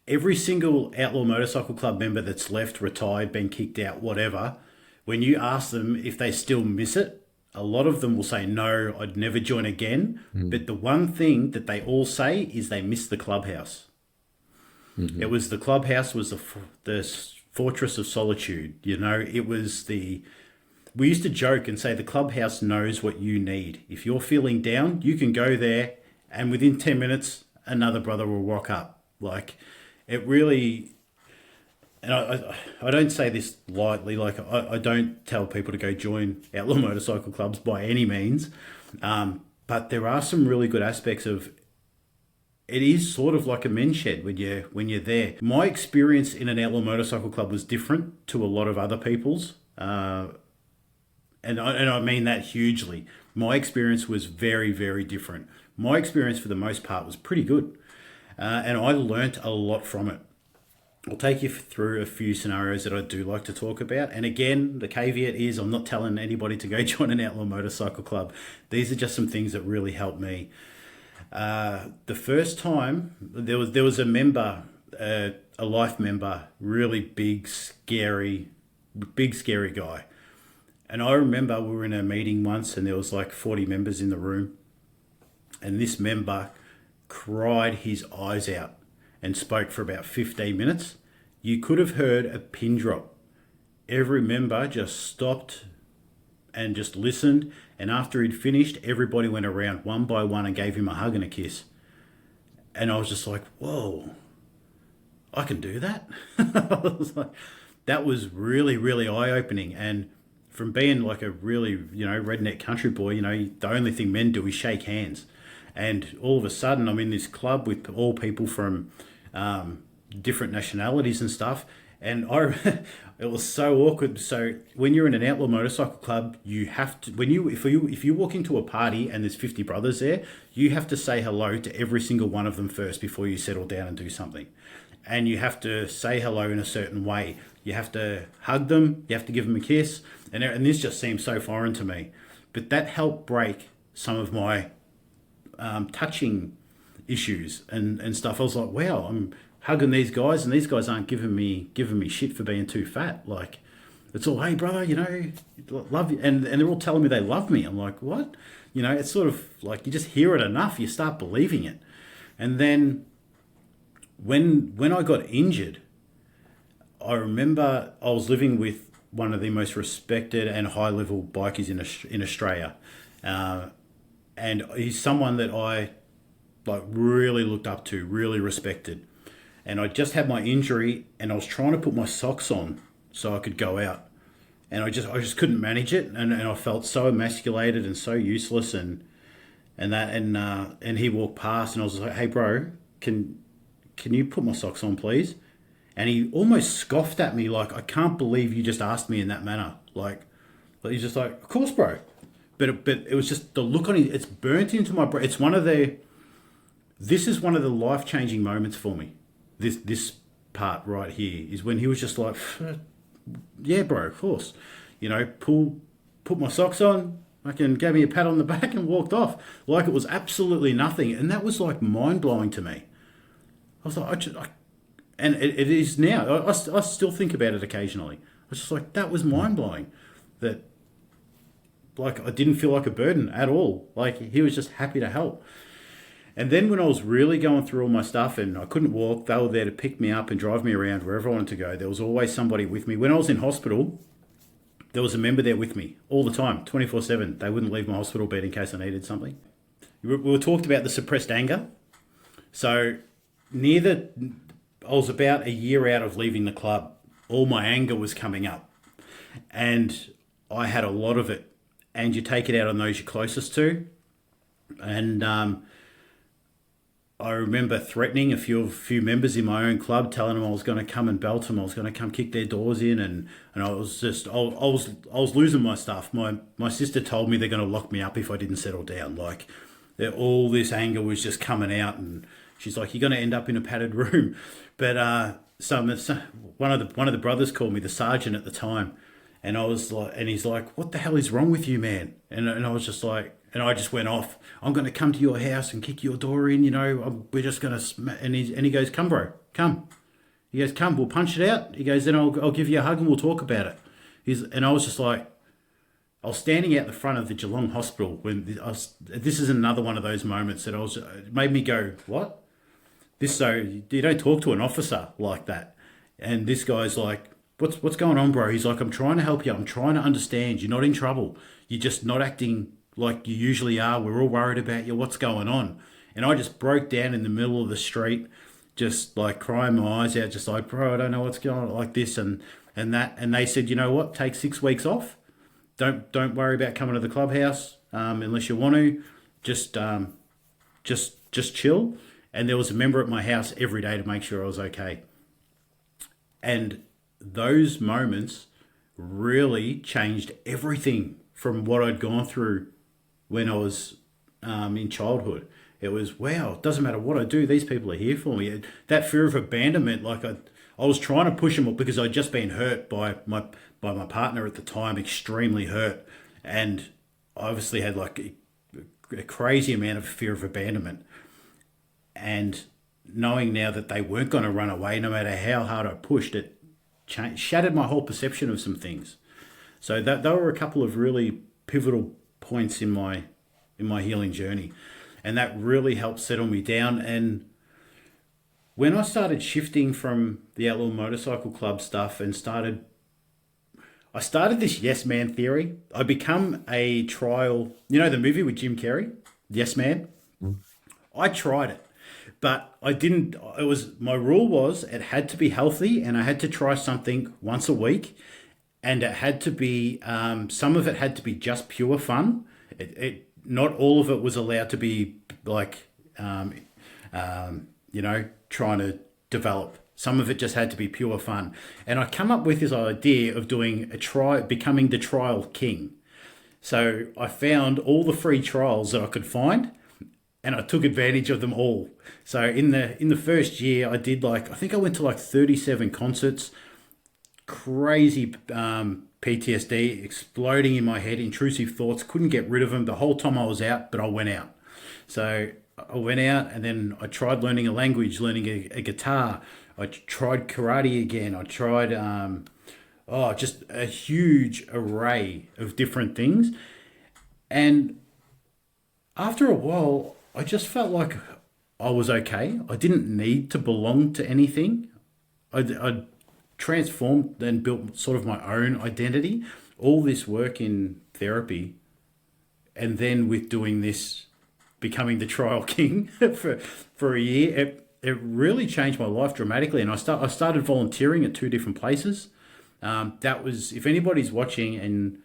Speaker 1: Every single Outlaw Motorcycle Club member that's left, retired, been kicked out, whatever, when you ask them if they still miss it, a lot of them will say, no, I'd never join again. But the one thing that they all say is they miss the clubhouse. It was the clubhouse was the fortress of solitude. You know, it was we used to joke and say the clubhouse knows what you need. If you're feeling down, you can go there and within 10 minutes, another brother will rock up. Like, it really, and I don't say this lightly, like I don't tell people to go join outlaw motorcycle clubs by any means, but there are some really good aspects of it. Is sort of like a men's shed when you're there. My experience in an outlaw motorcycle club was different to a lot of other people's, and I mean that hugely. My experience was very, very different. My experience for the most part was pretty good, and I learnt a lot from it. I'll take you through a few scenarios that I do like to talk about. And again, the caveat is I'm not telling anybody to go join an outlaw motorcycle club. These are just some things that really helped me. The first time there was a member, a life member, really big, scary guy. And I remember we were in a meeting once and there was like 40 members in the room. And this member cried his eyes out and spoke for about 15 minutes. You could have heard a pin drop. Every member just stopped and just listened. And after he'd finished, everybody went around one by one and gave him a hug and a kiss. And I was just like, whoa, I can do that? I was like, that was really, really eye-opening. And from being like a really, redneck country boy, the only thing men do is shake hands. And all of a sudden, I'm in this club with all people from different nationalities and stuff. And it was so awkward. So when you're in an outlaw motorcycle club, you have to, if you walk into a party and there's 50 brothers there, you have to say hello to every single one of them first before you settle down and do something. And you have to say hello in a certain way. You have to hug them. You have to give them a kiss. And this just seems so foreign to me. But that helped break some of my touching issues and stuff. I was like, wow, I'm hugging these guys and these guys aren't giving me shit for being too fat. Like, it's all, hey brother, love you. And they're all telling me they love me. I'm like, what? It's sort of like you just hear it enough, you start believing it. And then when I got injured, I remember I was living with one of the most respected and high-level bikers in Australia. And he's someone that I really looked up to, really respected. And I just had my injury and I was trying to put my socks on so I could go out. And I just couldn't manage it. And I felt so emasculated and so useless and he walked past and I was like, hey bro, can you put my socks on please? And he almost scoffed at me like, I can't believe you just asked me in that manner. Like he's just like, of course bro. But it was just the look on it, it's burnt into my brain. This is one of the life-changing moments for me. This part right here is when he was just like, yeah, bro, of course. Put my socks on, gave me a pat on the back and walked off. Like it was absolutely nothing. And that was like mind-blowing to me. I was like, and it is now. I still think about it occasionally. I was just like, that was mind-blowing. That, like, I didn't feel like a burden at all. Like, he was just happy to help. And then when I was really going through all my stuff and I couldn't walk, they were there to pick me up and drive me around wherever I wanted to go. There was always somebody with me. When I was in hospital, there was a member there with me all the time, 24/7. They wouldn't leave my hospital bed in case I needed something. We were talked about the suppressed anger. So I was about a year out of leaving the club. All my anger was coming up. And I had a lot of it. And you take it out on those you're closest to. And I remember threatening a few members in my own club, telling them I was going to come and belt them, I was going to come kick their doors in, and I was just I was losing my stuff. My sister told me they're going to lock me up if I didn't settle down. Like, all this anger was just coming out, and she's like, "You're going to end up in a padded room." But one of the brothers called me, the sergeant at the time, and I was like, and he's like, "What the hell is wrong with you, man?" And I was just like. And I just went off. I'm going to come to your house and kick your door in. We're just going to. And he goes, "Come, bro, come." He goes, "Come, we'll punch it out." He goes, "Then I'll give you a hug and we'll talk about it." And I was just like, I was standing out the front of the Geelong hospital when this is another one of those moments that it made me go, what? So you don't talk to an officer like that. And this guy's like, what's going on, bro? He's like, I'm trying to help you. I'm trying to understand. You're not in trouble. You're just not acting like you usually are. We're all worried about you. What's going on? And I just broke down in the middle of the street, just like crying my eyes out, just like, bro, I don't know what's going on, like this and that. And they said, you know what? Take 6 weeks off. Don't worry about coming to the clubhouse unless you want to. Just chill. And there was a member at my house every day to make sure I was okay. And those moments really changed everything from what I'd gone through when I was in childhood. It was, wow, it doesn't matter what I do, these people are here for me. That fear of abandonment, like I was trying to push them up because I'd just been hurt by my partner at the time, extremely hurt. And I obviously had like a crazy amount of fear of abandonment. And knowing now that they weren't going to run away, no matter how hard I pushed it, shattered my whole perception of some things. So that were a couple of really pivotal points in my healing journey, and that really helped settle me down. And when I started shifting from the Outlaw Motorcycle Club stuff and I started this yes man theory. I become a trial, the movie with Jim Carrey, Yes Man. I tried it. But I didn't, my rule was it had to be healthy and I had to try something once a week, and it had to be, some of it had to be just pure fun. Not all of it was allowed to be like, trying to develop. Some of it just had to be pure fun. And I come up with this idea of doing becoming the trial king. So I found all the free trials that I could find, and I took advantage of them all. So in the first year, I did I think I went to 37 concerts, crazy PTSD exploding in my head, intrusive thoughts, couldn't get rid of them the whole time I was out, but I went out. So I went out, and then I tried learning a language, learning a guitar. I tried karate again. I tried just a huge array of different things. And after a while, I just felt like I was okay. I didn't need to belong to anything. I transformed and built sort of my own identity. All this work in therapy, and then with doing this, becoming the trial king for a year, it really changed my life dramatically. And I started volunteering at 2 different places. That was, if anybody's watching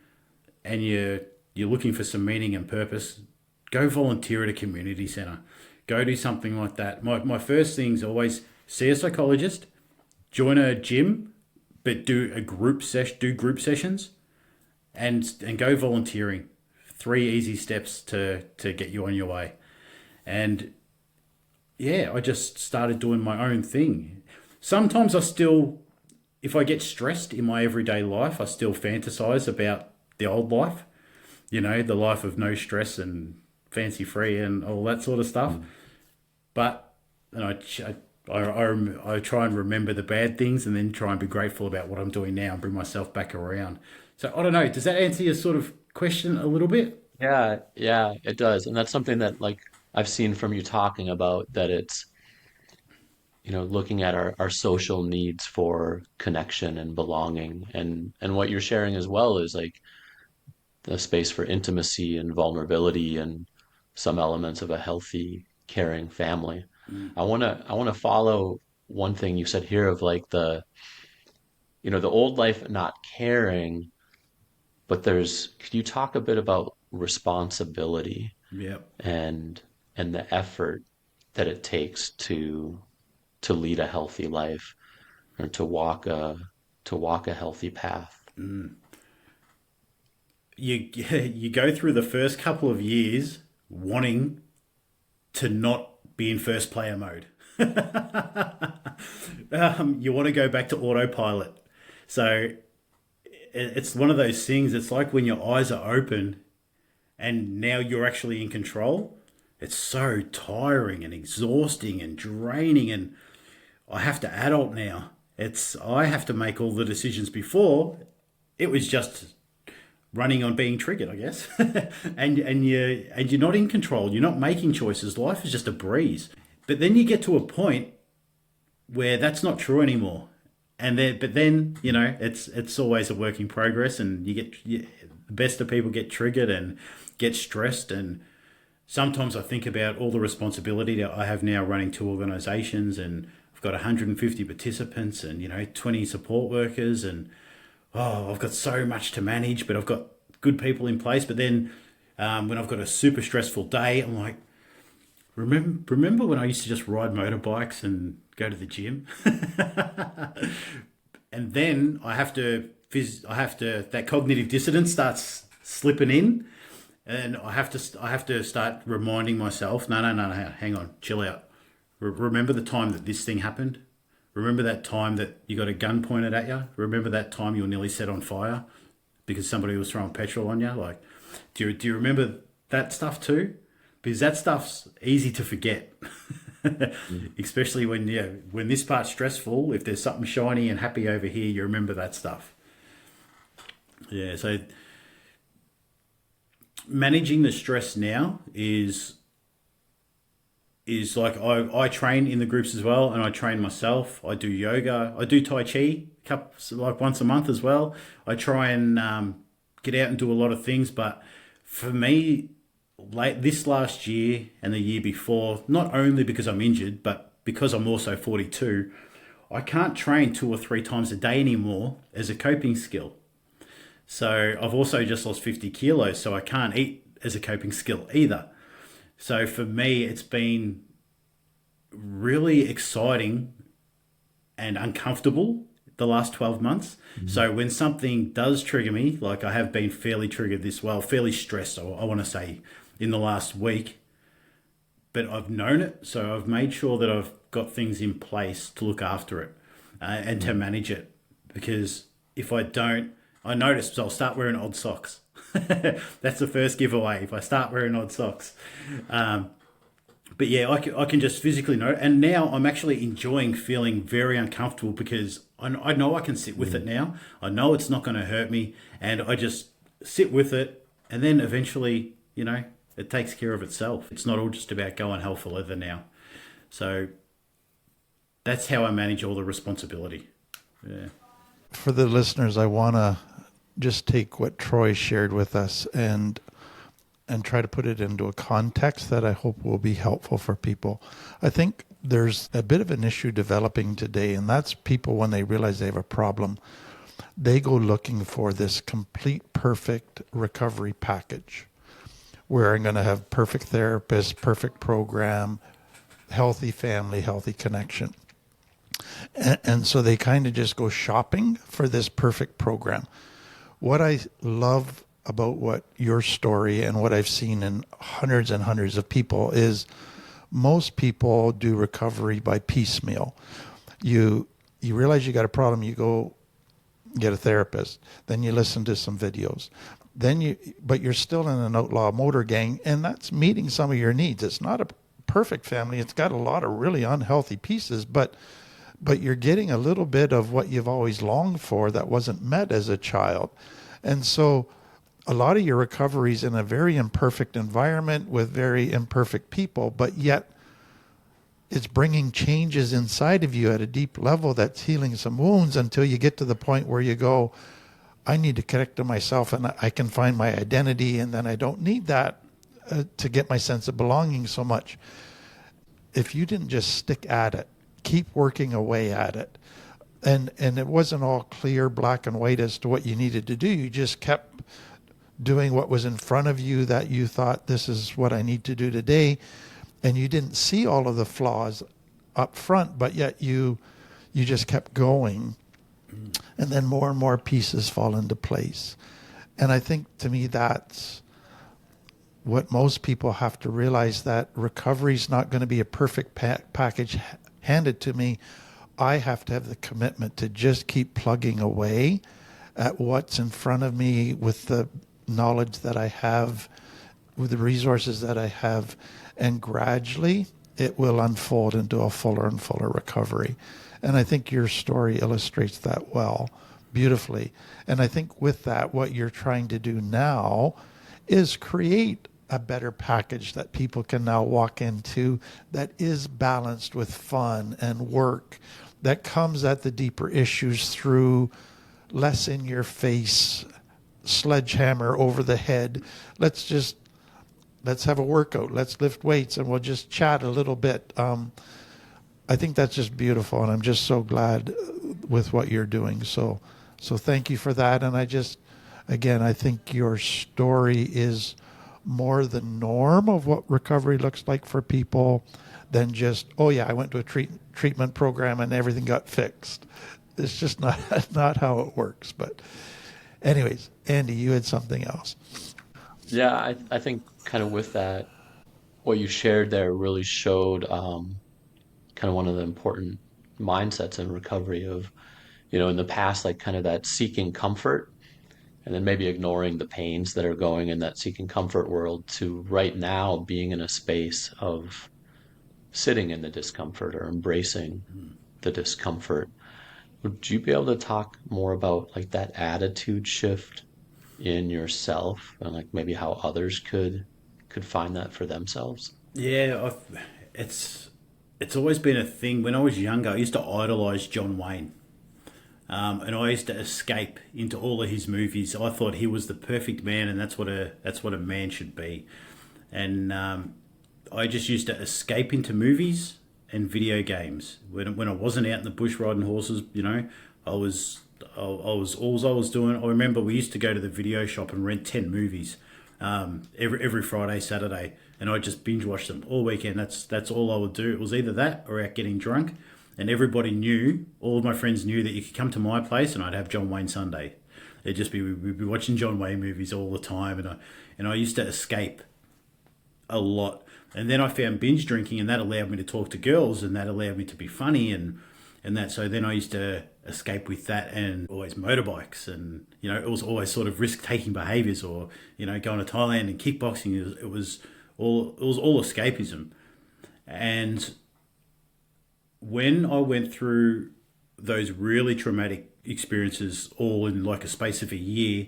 Speaker 1: and you're looking for some meaning and purpose, go volunteer at a community centre. Go do something like that. My first thing's always see a psychologist, join a gym, but do group sessions, and go volunteering. 3 easy steps to get you on your way. And yeah, I just started doing my own thing. Sometimes if I get stressed in my everyday life, I still fantasize about the old life, the life of no stress and fancy free and all that sort of stuff. But I try and remember the bad things and then try and be grateful about what I'm doing now and bring myself back around. So I don't know, does that answer your sort of question a little bit?
Speaker 2: Yeah, yeah, it does. And that's something that I've seen from you talking about, that it's, looking at our social needs for connection and belonging, and what you're sharing as well is the space for intimacy and vulnerability and some elements of a healthy, caring family. I wanna follow one thing you said here of the old life not caring, but could you talk a bit about responsibility
Speaker 1: Yeah.
Speaker 2: and the effort that it takes to lead a healthy life, or to walk a healthy path?
Speaker 1: You go through the first couple of years wanting to not be in first player mode. You want to go back to autopilot. So it's one of those things. It's like when your eyes are open and now you're actually in control. It's so tiring and exhausting and draining, and I have to adult now. I have to make all the decisions. Before, it was just running on being triggered, I guess. and you're not in control. You're not making choices. Life is just a breeze. But then you get to a point where that's not true anymore. But then it's always a work in progress, and the best of people get triggered and get stressed. And sometimes I think about all the responsibility that I have now running 2 organisations, and I've got 150 participants and 20 support workers, and I've got so much to manage, but I've got good people in place. But then when I've got a super stressful day, I'm like, remember when I used to just ride motorbikes and go to the gym? And then that cognitive dissonance starts slipping in, and I have to start reminding myself, no, hang on, chill out. Remember the time that this thing happened? Remember that time that you got a gun pointed at you? Remember that time you were nearly set on fire because somebody was throwing petrol on you? Like, do you remember that stuff too? Because that stuff's easy to forget. Especially when this part's stressful. If there's something shiny and happy over here, you remember that stuff. Yeah, so managing the stress now is like I train in the groups as well, and I train myself. I do yoga. I do Tai Chi like once a month as well. I try and get out and do a lot of things, but for me, this last year and the year before, not only because I'm injured, but because I'm also 42, I can't train 2 or 3 times a day anymore as a coping skill. So I've also just lost 50 kilos, so I can't eat as a coping skill either. So for me, it's been really exciting and uncomfortable the last 12 months. Mm-hmm. So when something does trigger me, like I have been fairly triggered fairly stressed, I want to say, in the last week, but I've known it, so I've made sure that I've got things in place to look after it and to manage it. Because if I don't, I notice I'll start wearing odd socks. That's the first giveaway, if I start wearing odd socks. But yeah, I can just physically know it. And now I'm actually enjoying feeling very uncomfortable because I know I can sit with it now. I know it's not going to hurt me, and I just sit with it, and then eventually, it takes care of itself. It's not all just about going hell for leather now. So that's how I manage all the responsibility. Yeah.
Speaker 3: For the listeners, I want to just take what Troy shared with us and try to put it into a context that I hope will be helpful for people. I think there's a bit of an issue developing today, and that's people, when they realize they have a problem, they go looking for this complete, perfect recovery package where I'm going to have perfect therapist, perfect program, healthy family, healthy connection. And so they kind of just go shopping for this perfect program. What I love about what your story and what I've seen in hundreds and hundreds of people is most people do recovery by piecemeal. You realize you got a problem, you go get a therapist, then you listen to some videos. But you're still in an outlaw motor gang, and that's meeting some of your needs. It's not a perfect family. It's got a lot of really unhealthy pieces, but you're getting a little bit of what you've always longed for that wasn't met as a child. And so a lot of your recovery is in a very imperfect environment with very imperfect people, but yet it's bringing changes inside of you at a deep level that's healing some wounds until you get to the point where you go, I need to connect to myself and I can find my identity, and then I don't need that to get my sense of belonging so much. If you didn't just stick at it, keep working away at it, and it wasn't all clear, black and white as to what you needed to do. You just kept doing what was in front of you that you thought, this is what I need to do today, and you didn't see all of the flaws up front, but yet you just kept going. And then more and more pieces fall into place. And I think, to me, that's what most people have to realize, that recovery is not going to be a perfect package handed to me. I have to have the commitment to just keep plugging away at what's in front of me with the knowledge that I have, with the resources that I have, and gradually it will unfold into a fuller and fuller recovery. And I think your story illustrates that well, beautifully. And I think with that, what you're trying to do now is create a better package that people can now walk into that is balanced with fun and work, that comes at the deeper issues through less in your face, sledgehammer over the head. Let's have a workout. Let's lift weights and we'll just chat a little bit. I think that's just beautiful, and I'm just so glad with what you're doing. So thank you for that. And I think your story is more the norm of what recovery looks like for people than just, oh yeah, I went to a treatment program and everything got fixed. It's just not how it works. But anyways, Andy, you had something else.
Speaker 2: Yeah, I think kind of with that, what you shared there really showed kind of one of the important mindsets in recovery of, in the past, like kind of that seeking comfort and then maybe ignoring the pains that are going in that seeking comfort world to right now being in a space of sitting in the discomfort or embracing the discomfort. Would you be able to talk more about like that attitude shift in yourself and like maybe how others could find that for themselves?
Speaker 1: Yeah, it's always been a thing. When I was younger, I used to idolise John Wayne. And I used to escape into all of his movies. I thought he was the perfect man, and that's what a man should be. And I just used to escape into movies and video games. When I wasn't out in the bush riding horses, I was all I was doing. I remember we used to go to the video shop and rent 10 movies every Friday, Saturday, and I just binge watch them all weekend. That's all I would do. It was either that or out getting drunk. And everybody knew, all of my friends knew that you could come to my place and I'd have John Wayne Sunday. We'd be watching John Wayne movies all the time, and I used to escape a lot. And then I found binge drinking, and that allowed me to talk to girls, and that allowed me to be funny and that. So then I used to escape with that, and always motorbikes, and it was always sort of risk taking behaviours, or going to Thailand and kickboxing. It was all escapism, and when I went through those really traumatic experiences all in like a space of a year,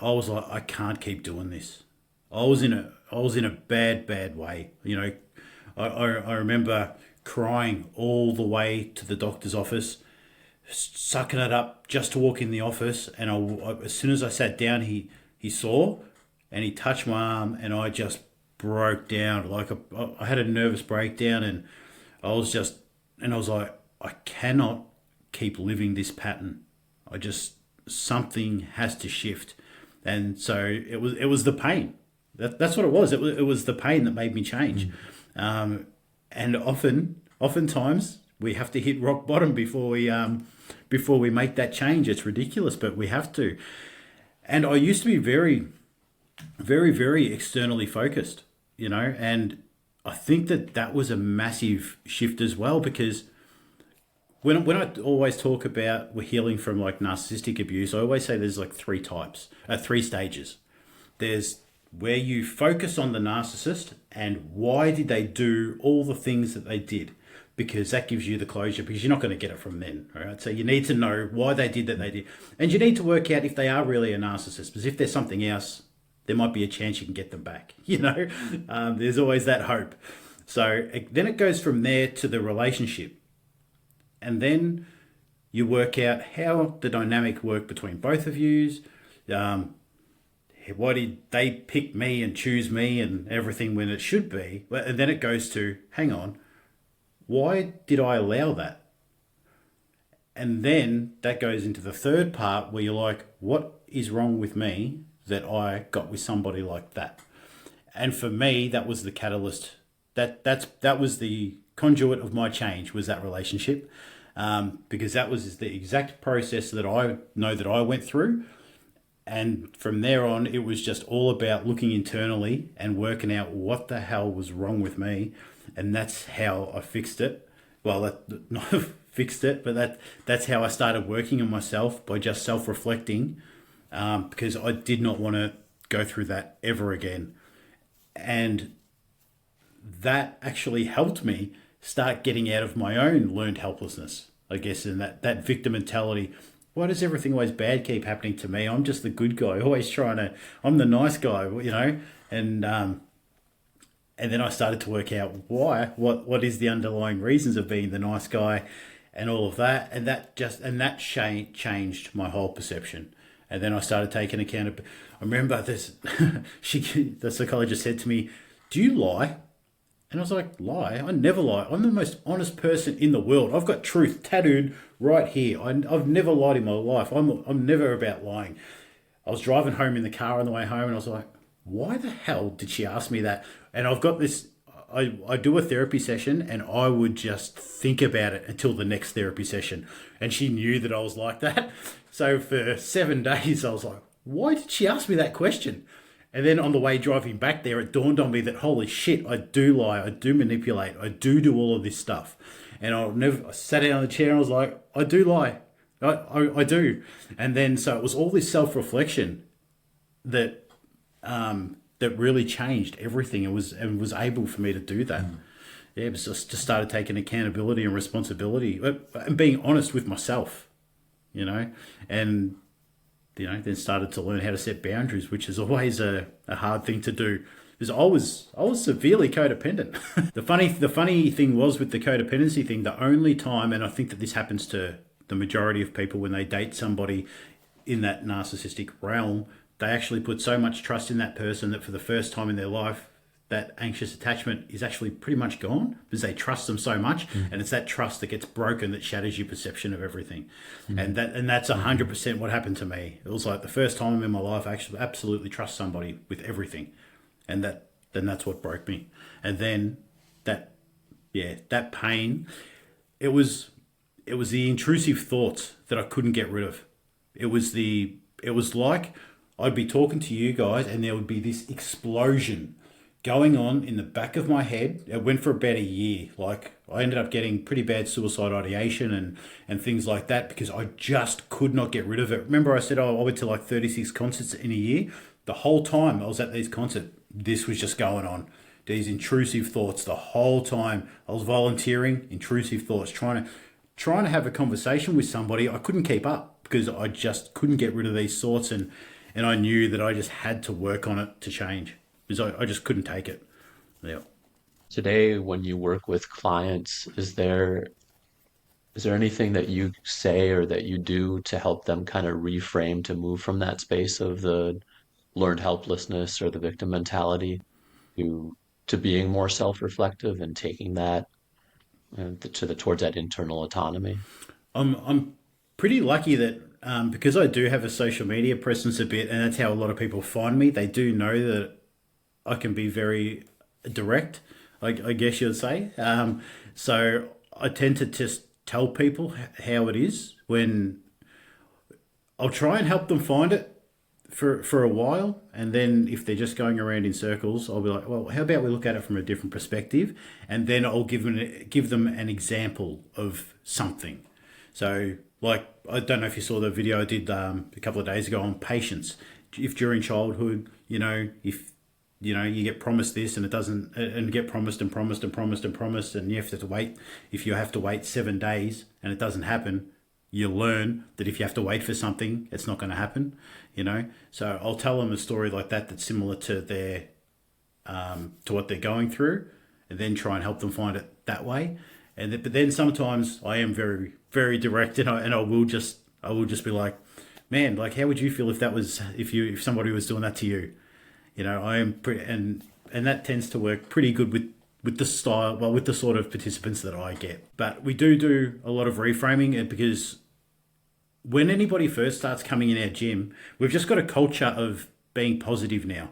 Speaker 1: I was like, I can't keep doing this. I was in a bad way. I remember crying all the way to the doctor's office, sucking it up just to walk in the office. And as soon as I sat down, he saw and he touched my arm, and I just broke down. I had a nervous breakdown, and I was like, I cannot keep living this pattern. Something has to shift. And so it was the pain. That's what it was. It was the pain that made me change. And oftentimes we have to hit rock bottom before we make that change. It's ridiculous, but we have to. And I used to be very, very, very externally focused, and I think that was a massive shift as well, because when I always talk about we're healing from like narcissistic abuse, I always say there's like three stages. There's where you focus on the narcissist and why did they do all the things that they did, because that gives you the closure, because you're not going to get it from them, all right? So you need to know why they did that they did, and you need to work out if they are really a narcissist, because if there's something else, there might be a chance you can get them back. There's always that hope. So then it goes from there to the relationship. And then you work out how the dynamic worked between both of you. Why did they pick me and choose me and everything when it should be? And then it goes to, hang on, why did I allow that? And then that goes into the third part where you're like, what is wrong with me that I got with somebody like that? And for me, that was the catalyst. That was the conduit of my change, was that relationship, because that was the exact process that I know that I went through. And from there on, it was just all about looking internally and working out what the hell was wrong with me, and that's how I fixed it. Well, not fixed it, but that's how I started working on myself, by just self-reflecting, because I did not want to go through that ever again. And that actually helped me start getting out of my own learned helplessness, I guess, and that victim mentality, why does everything always bad keep happening to me? I'm just the good guy, always I'm the nice guy, and then I started to work out what is the underlying reasons of being the nice guy, and all of that, and that changed my whole perception. And then I started taking account of. I remember this. The psychologist said to me, "Do you lie?" And I was like, "Lie? I never lie. I'm the most honest person in the world. I've got truth tattooed right here. I've never lied in my life. I'm never about lying." I was driving home in the car on the way home, and I was like, "Why the hell did she ask me that?" And I've got this. I do a therapy session, and I would just think about it until the next therapy session. And she knew that I was like that. So for 7 days, I was like, "Why did she ask me that question?" And then on the way driving back there, it dawned on me that, holy shit, I do lie, I do manipulate, I do all of this stuff. And I sat down on the chair and I was like, I do lie. I do. And then, so it was all this self-reflection that that really changed everything and was able for me to do that. Yeah, it was just started taking accountability and responsibility and being honest with myself, and then started to learn how to set boundaries, which is always a hard thing to do. Because I was severely codependent. The funny thing was with the codependency thing, the only time, and I think that this happens to the majority of people when they date somebody in that narcissistic realm, they actually put so much trust in that person that for the first time in their life, that anxious attachment is actually pretty much gone because they trust them so much. And it's that trust that gets broken that shatters your perception of everything. And that's 100% what happened to me. It was like the first time in my life I actually absolutely trust somebody with everything. And that's what broke me. And then that pain, it was the intrusive thoughts that I couldn't get rid of. It was like I'd be talking to you guys and there would be this explosion going on in the back of my head. It went for about a year. Like I ended up getting pretty bad suicide ideation and things like that because I just could not get rid of it. Remember I said, I went to like 36 concerts in a year. The whole time I was at these concerts, this was just going on. These intrusive thoughts the whole time. I was volunteering, intrusive thoughts, trying to have a conversation with somebody. I couldn't keep up because I just couldn't get rid of these thoughts, and I knew that I just had to work on it to change because I just couldn't take it. Yeah.
Speaker 2: Today, when you work with clients, is there anything that you say or that you do to help them kind of reframe to move from that space of the learned helplessness or the victim mentality to being more self-reflective and taking that towards that internal autonomy?
Speaker 1: I'm pretty lucky that because I do have a social media presence a bit, and that's how a lot of people find me. They do know that I can be very direct, I guess you'd say. So I tend to just tell people how it is. When I'll try and help them find it for a while, and then if they're just going around in circles, I'll be like, well, how about we look at it from a different perspective, and then I'll give them an example of something. So, like, I don't know if you saw the video I did a couple of days ago on patience. If during childhood, if you get promised this and it doesn't, and get promised and promised and promised and promised, and you have to wait. If you have to wait 7 days and it doesn't happen, you learn that if you have to wait for something, it's not going to happen. So I'll tell them a story like that that's similar to their to what they're going through, and then try and help them find it that way. But then sometimes I am very, very direct, and I will just be like, man, like, how would you feel if somebody was doing that to you? I am and that tends to work pretty good with the style, well, with the sort of participants that I get. But we do a lot of reframing, and because when anybody first starts coming in our gym, we've just got a culture of being positive now.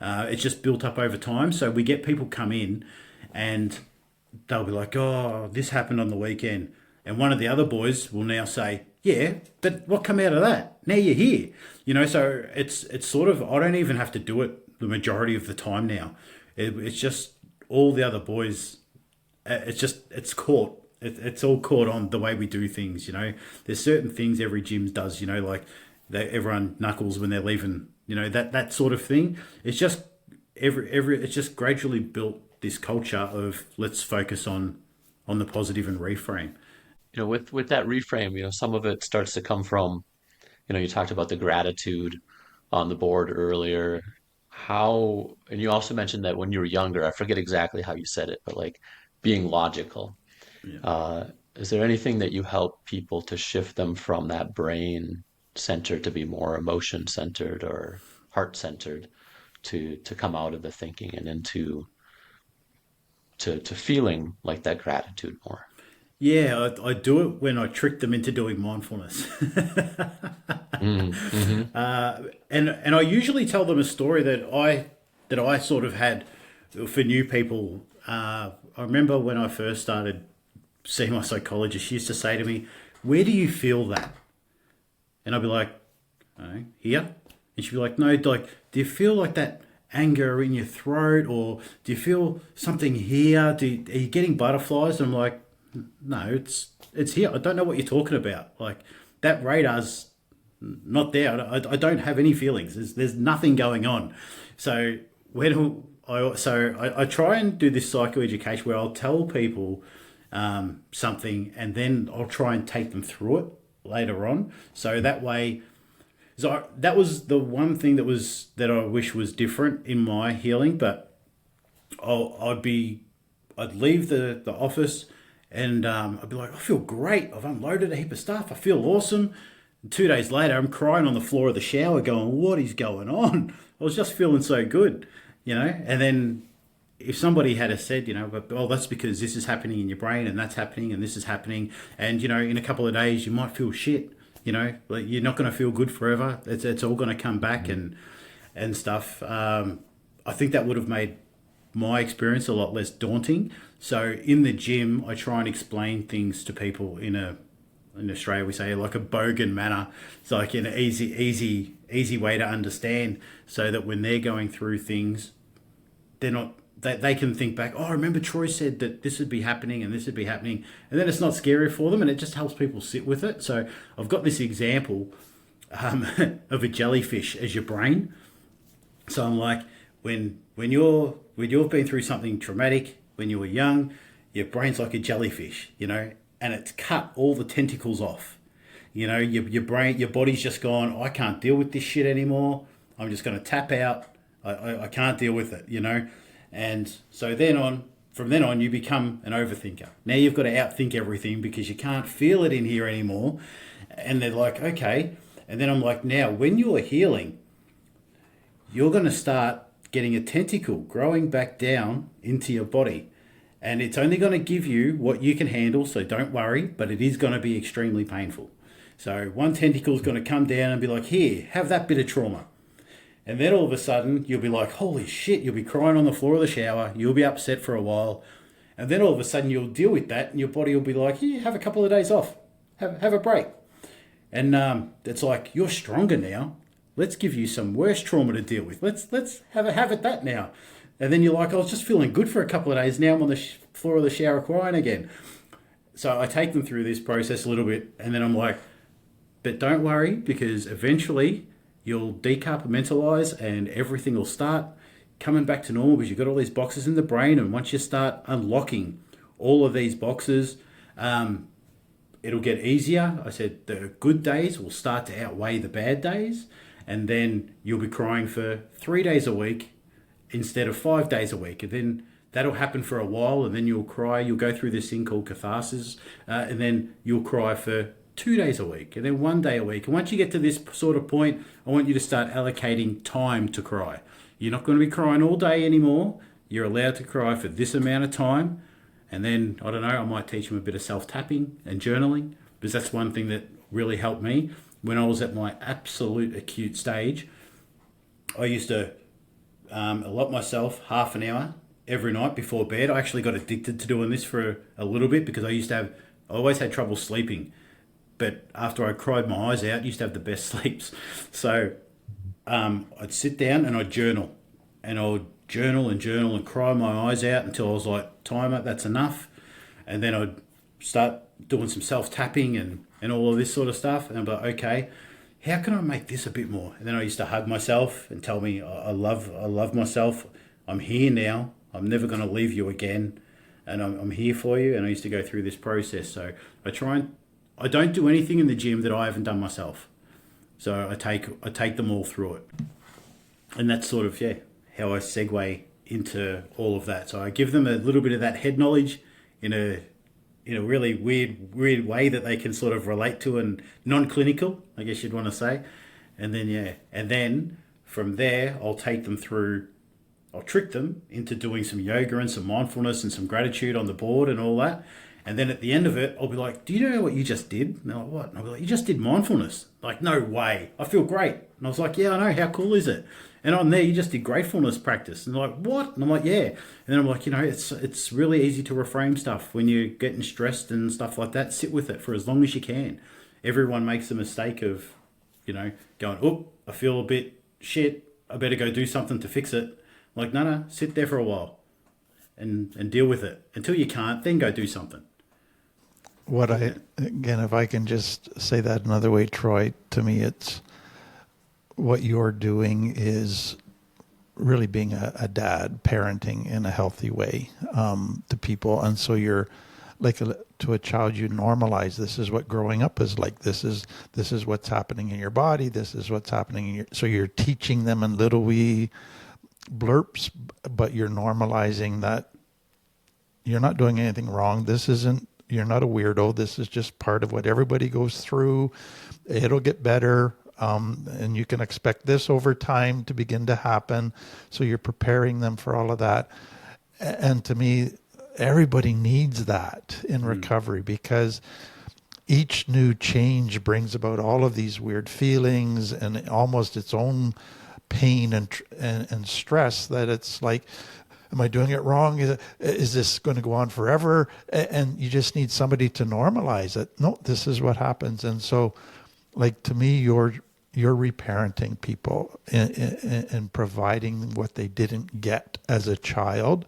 Speaker 1: It's just built up over time. So we get people come in and they'll be like, oh, this happened on the weekend. And one of the other boys will now say, yeah, but what come out of that? Now you're here. So it's sort of, I don't even have to do it the majority of the time now. It's just all the other boys, it's caught. It's all caught on the way we do things, There's certain things every gym does, like everyone knuckles when they're leaving, that sort of thing. It's just it's just gradually built this culture of let's focus on the positive and reframe.
Speaker 2: with that reframe, some of it starts to come from, you talked about the gratitude on the board earlier. And you also mentioned that when you were younger, I forget exactly how you said it, but like being logical.
Speaker 1: Yeah.
Speaker 2: Uh, is there anything that you help people to shift them from that brain centered to be more emotion centered or heart centered to come out of the thinking and into to feeling like that gratitude more?
Speaker 1: Yeah, I do it when I trick them into doing mindfulness.
Speaker 2: Mm-hmm.
Speaker 1: And I usually tell them a story that I sort of had for new people. I remember when I first started seeing my psychologist, she used to say to me, "Where do you feel that?" And I'd be like, "Oh, here." And she'd be like, "No, like, do you feel like that anger in your throat, or do you feel something here? Are you getting butterflies?" And I'm like, "No, it's here. I don't know what you're talking about. Like, that radar's not there. I don't have any feelings. There's nothing going on." So I try and do this psychoeducation where I'll tell people something, and then I'll try and take them through it later on. So that way, that was the one thing that I wish was different in my healing. But I'd leave the office, and I'd be like, "I feel great. I've unloaded a heap of stuff. I feel awesome." 2 days later, I'm crying on the floor of the shower going, "What is going on? I was just feeling so good, And then if somebody had said, "But, oh, that's because this is happening in your brain, and that's happening, and this is happening. And, in a couple of days, you might feel shit, like you're not going to feel good forever. It's all going to come back and stuff." I think that would have made my experience a lot less daunting. So in the gym, I try and explain things to people in Australia we say like a bogan manner. It's like in an easy way to understand, so that when they're going through things, they can think back, "Oh, I remember Troy said that this would be happening and this would be happening," and then it's not scary for them, and it just helps people sit with it. So I've got this example of a jellyfish as your brain. So I'm like, when you've been through something traumatic when you were young, your brain's like a jellyfish, and it's cut all the tentacles off. Your brain, your body's just gone, "I can't deal with this shit anymore. I'm just going to tap out. I can't deal with it, And so from then on, you become an overthinker. Now you've got to outthink everything because you can't feel it in here anymore. And they're like, "Okay." And then I'm like, "Now, when you're healing, you're going to start getting a tentacle growing back down into your body. And it's only going to give you what you can handle, so don't worry, but it is going to be extremely painful." So one tentacle is going to come down and be like, "Here, have that bit of trauma." And then all of a sudden, you'll be like, "Holy shit," you'll be crying on the floor of the shower, you'll be upset for a while. And then all of a sudden, you'll deal with that, and your body will be like, "Here, have a couple of days off. Have a break." And it's like, "You're stronger now. Let's give you some worse trauma to deal with. Let's have at that now." And then you're like, "I was just feeling good for a couple of days. Now I'm on the floor of the shower crying again." So I take them through this process a little bit, and then I'm like, "But don't worry, because eventually you'll decompartmentalize and everything will start coming back to normal, because you've got all these boxes in the brain. And once you start unlocking all of these boxes, it'll get easier." I said, "The good days will start to outweigh the bad days. And then you'll be crying for 3 days a week instead of 5 days a week. And then that'll happen for a while, and then you'll cry. You'll go through this thing called catharsis, and then you'll cry for 2 days a week, and then 1 day a week. And once you get to this sort of point, I want you to start allocating time to cry. You're not going to be crying all day anymore. You're allowed to cry for this amount of time." And then, I don't know, I might teach them a bit of self-tapping and journaling, because that's one thing that really helped me. When I was at my absolute acute stage, I used to allot myself half an hour every night before bed. I actually got addicted to doing this for a little bit, because I always had trouble sleeping. But after I cried my eyes out, I used to have the best sleeps. So I'd sit down and I'd journal. And I would journal and cry my eyes out until I was like, "Timer, that's enough." And then I'd start doing some self-tapping and all of this sort of stuff. And I'm like, "Okay, how can I make this a bit more?" And then I used to hug myself and tell me I love myself. I'm here now. I'm never going to leave you again. and I'm here for you. And I used to go through this process. So I don't do anything in the gym that I haven't done myself. So I take them all through it. And that's sort of, how I segue into all of that. So I give them a little bit of that head knowledge in a really weird way that they can sort of relate to, and non-clinical, I guess you'd want to say. And then from there, I'll trick them into doing some yoga and some mindfulness and some gratitude on the board and all that. And then at the end of it, I'll be like, do you know what you just did? And they're like, what? And I'll be like, you just did mindfulness. Like, no way. I feel great. And I was like, yeah, I know. How cool is it? And on there, you just did gratefulness practice. And they're like, what? And I'm like, yeah. And then I'm like, it's really easy to reframe stuff when you're getting stressed and stuff like that. Sit with it for as long as you can. Everyone makes the mistake of, going, oh, I feel a bit shit. I better go do something to fix it. I'm like, no, sit there for a while and deal with it. Until you can't, then go do something.
Speaker 3: If I can just say that another way, Troy, to me, it's what you're doing is really being a dad, parenting in a healthy way to people. And so you're like to a child, you normalize, this is what growing up is like. This is what's happening in your body. This is what's happening so you're teaching them in little wee blurps, but you're normalizing that you're not doing anything wrong. You're not a weirdo. This is just part of what everybody goes through. It'll get better. And you can expect this over time to begin to happen. So you're preparing them for all of that. And to me, everybody needs that in recovery, because each new change brings about all of these weird feelings and almost its own pain and stress, that it's like, am I doing it wrong? Is this going to go on forever? And you just need somebody to normalize it. No, this is what happens. And so, like, to me, you're reparenting people and providing what they didn't get as a child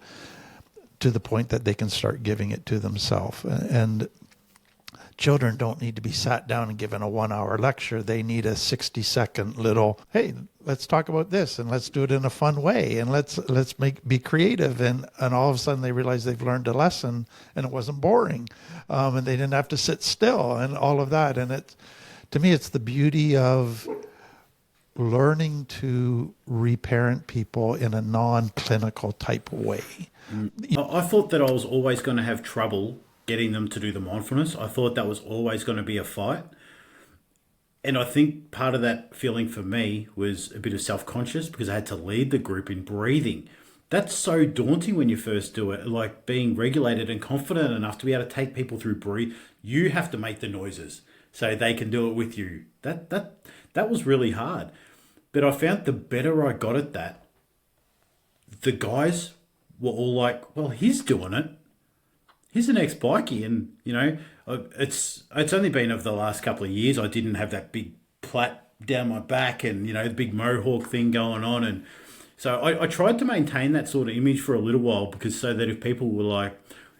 Speaker 3: to the point that they can start giving it to themselves. And children don't need to be sat down and given a 1-hour lecture. They need a 60-second little, hey, let's talk about this and let's do it in a fun way and let's be creative. And all of a sudden they realize they've learned a lesson and it wasn't boring. And they didn't have to sit still and all of that. And to me, it's the beauty of learning to reparent people in a non-clinical type way.
Speaker 1: I thought that I was always going to have trouble getting them to do the mindfulness. I thought that was always going to be a fight. And I think part of that feeling for me was a bit of self-conscious, because I had to lead the group in breathing. That's so daunting when you first do it, like being regulated and confident enough to be able to take people through breathe. You have to make the noises so they can do it with you. That was really hard. But I found the better I got at that, the guys were all like, well, he's doing it. He's an ex-bikie, and it's only been over the last couple of years I didn't have that big plait down my back and the big mohawk thing going on, and so I tried to maintain that sort of image for a little while, because so that if people were like,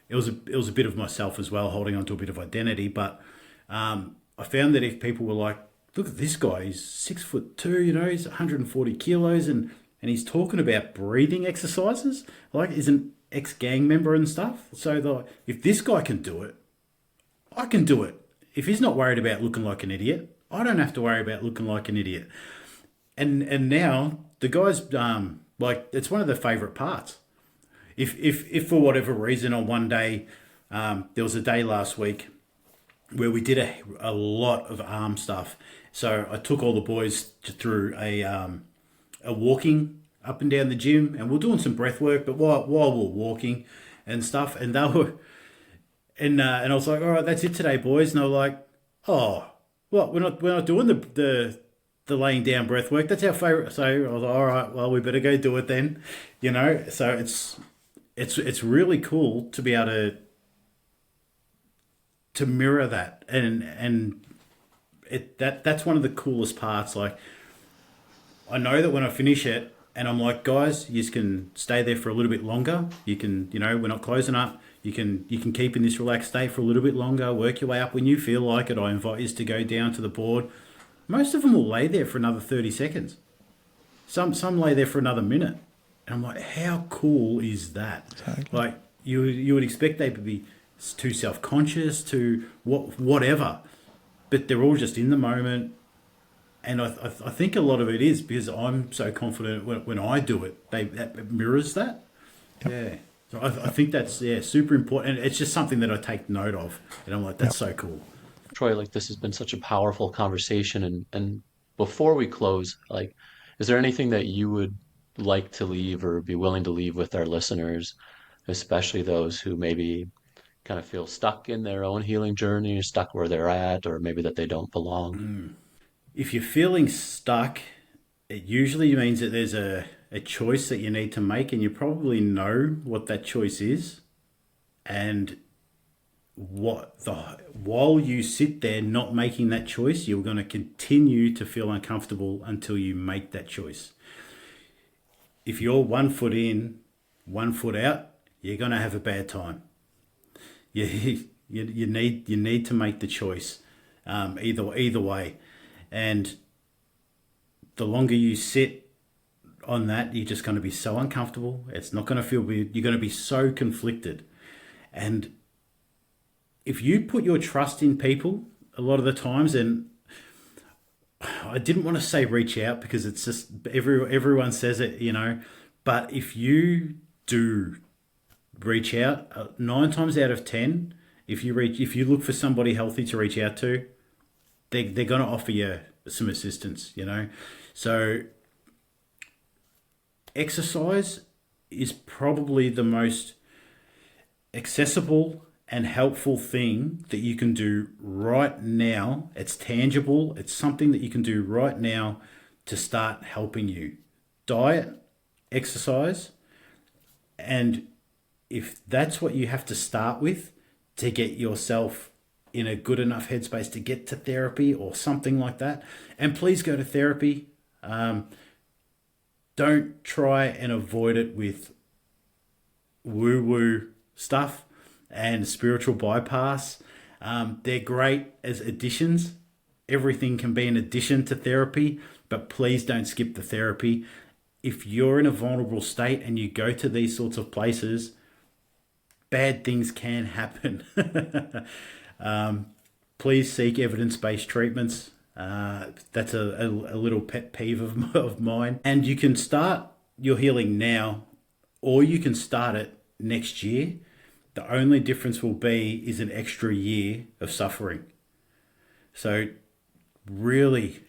Speaker 1: it was a bit of myself as well, holding on to a bit of identity, but I found that if people were like, look at this guy, he's 6'2", he's 140 kilos, and he's talking about breathing exercises, like he's an ex-gang member and stuff. So if this guy can do it, I can do it. If he's not worried about looking like an idiot, I don't have to worry about looking like an idiot. And now the guys, it's one of their favourite parts. If for whatever reason on one day, there was a day last week where we did a lot of arm stuff. So I took all the boys through a walking up and down the gym, and we're doing some breath work, but while we're walking and stuff, and they were, and I was like, all right, that's it today, boys. And they were like, oh, what? We're not doing the laying down breath work. That's our favorite. So I was like, all right, well, we better go do it then, So it's really cool to be able to mirror that, and that's one of the coolest parts. Like, I know that when I finish it, and I'm like, guys, you can stay there for a little bit longer. You can, we're not closing up. You can keep in this relaxed state for a little bit longer. Work your way up when you feel like it. I invite you to go down to the board. Most of them will lay there for another 30 seconds. Some lay there for another minute. And I'm like, how cool is that?
Speaker 3: Exactly.
Speaker 1: Like, you would expect they would be too self-conscious, to whatever, but they're all just in the moment. And I think a lot of it is because I'm so confident when I do it, that mirrors that. Yep. Yeah. So I think that's super important. And it's just something that I take note of. And I'm like, that's so cool.
Speaker 2: Troy, like this has been such a powerful conversation. And before we close, like, is there anything that you would like to leave or be willing to leave with our listeners, especially those who maybe kind of feel stuck in their own healing journey, stuck where they're at, or maybe that they don't belong?
Speaker 1: If you're feeling stuck, it usually means that there's a choice that you need to make, and you probably know what that choice is. And while you sit there not making that choice, you're going to continue to feel uncomfortable until you make that choice. If you're 1 foot in, 1 foot out, you're going to have a bad time. You need to make the choice, either way. And the longer you sit on that, you're just going to be so uncomfortable. It's not going to feel weird. You're going to be so conflicted. And if you put your trust in people a lot of the times, and I didn't want to say reach out because it's just everyone says it, but if you do reach out, 9 times out of 10, if you look for somebody healthy to reach out to, they're going to offer you some assistance, So exercise is probably the most accessible and helpful thing that you can do right now. It's tangible. It's something that you can do right now to start helping you. Diet, exercise, and if that's what you have to start with to get yourself in a good enough headspace to get to therapy or something like that, and please go to therapy. Don't try and avoid it with woo-woo stuff and spiritual bypass. They're great as additions. Everything can be an addition to therapy, but please don't skip the therapy. If you're in a vulnerable state and you go to these sorts of places, bad things can happen. Please seek evidence-based treatments. That's a little pet peeve of mine. And you can start your healing now, or you can start it next year. The only difference will be is an extra year of suffering. So really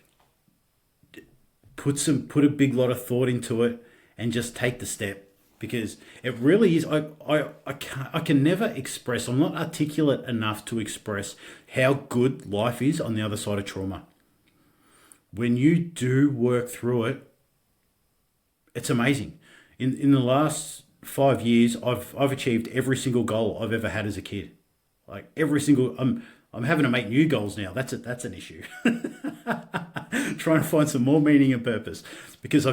Speaker 1: put a big lot of thought into it and just take the step, because it really is. I can never express, I'm not articulate enough to express how good life is on the other side of trauma. When you do work through it, it's amazing. In the last 5 years, I've achieved every single goal I've ever had as a kid. Like every single, I'm having to make new goals now. That's an issue. Trying to find some more meaning and purpose, because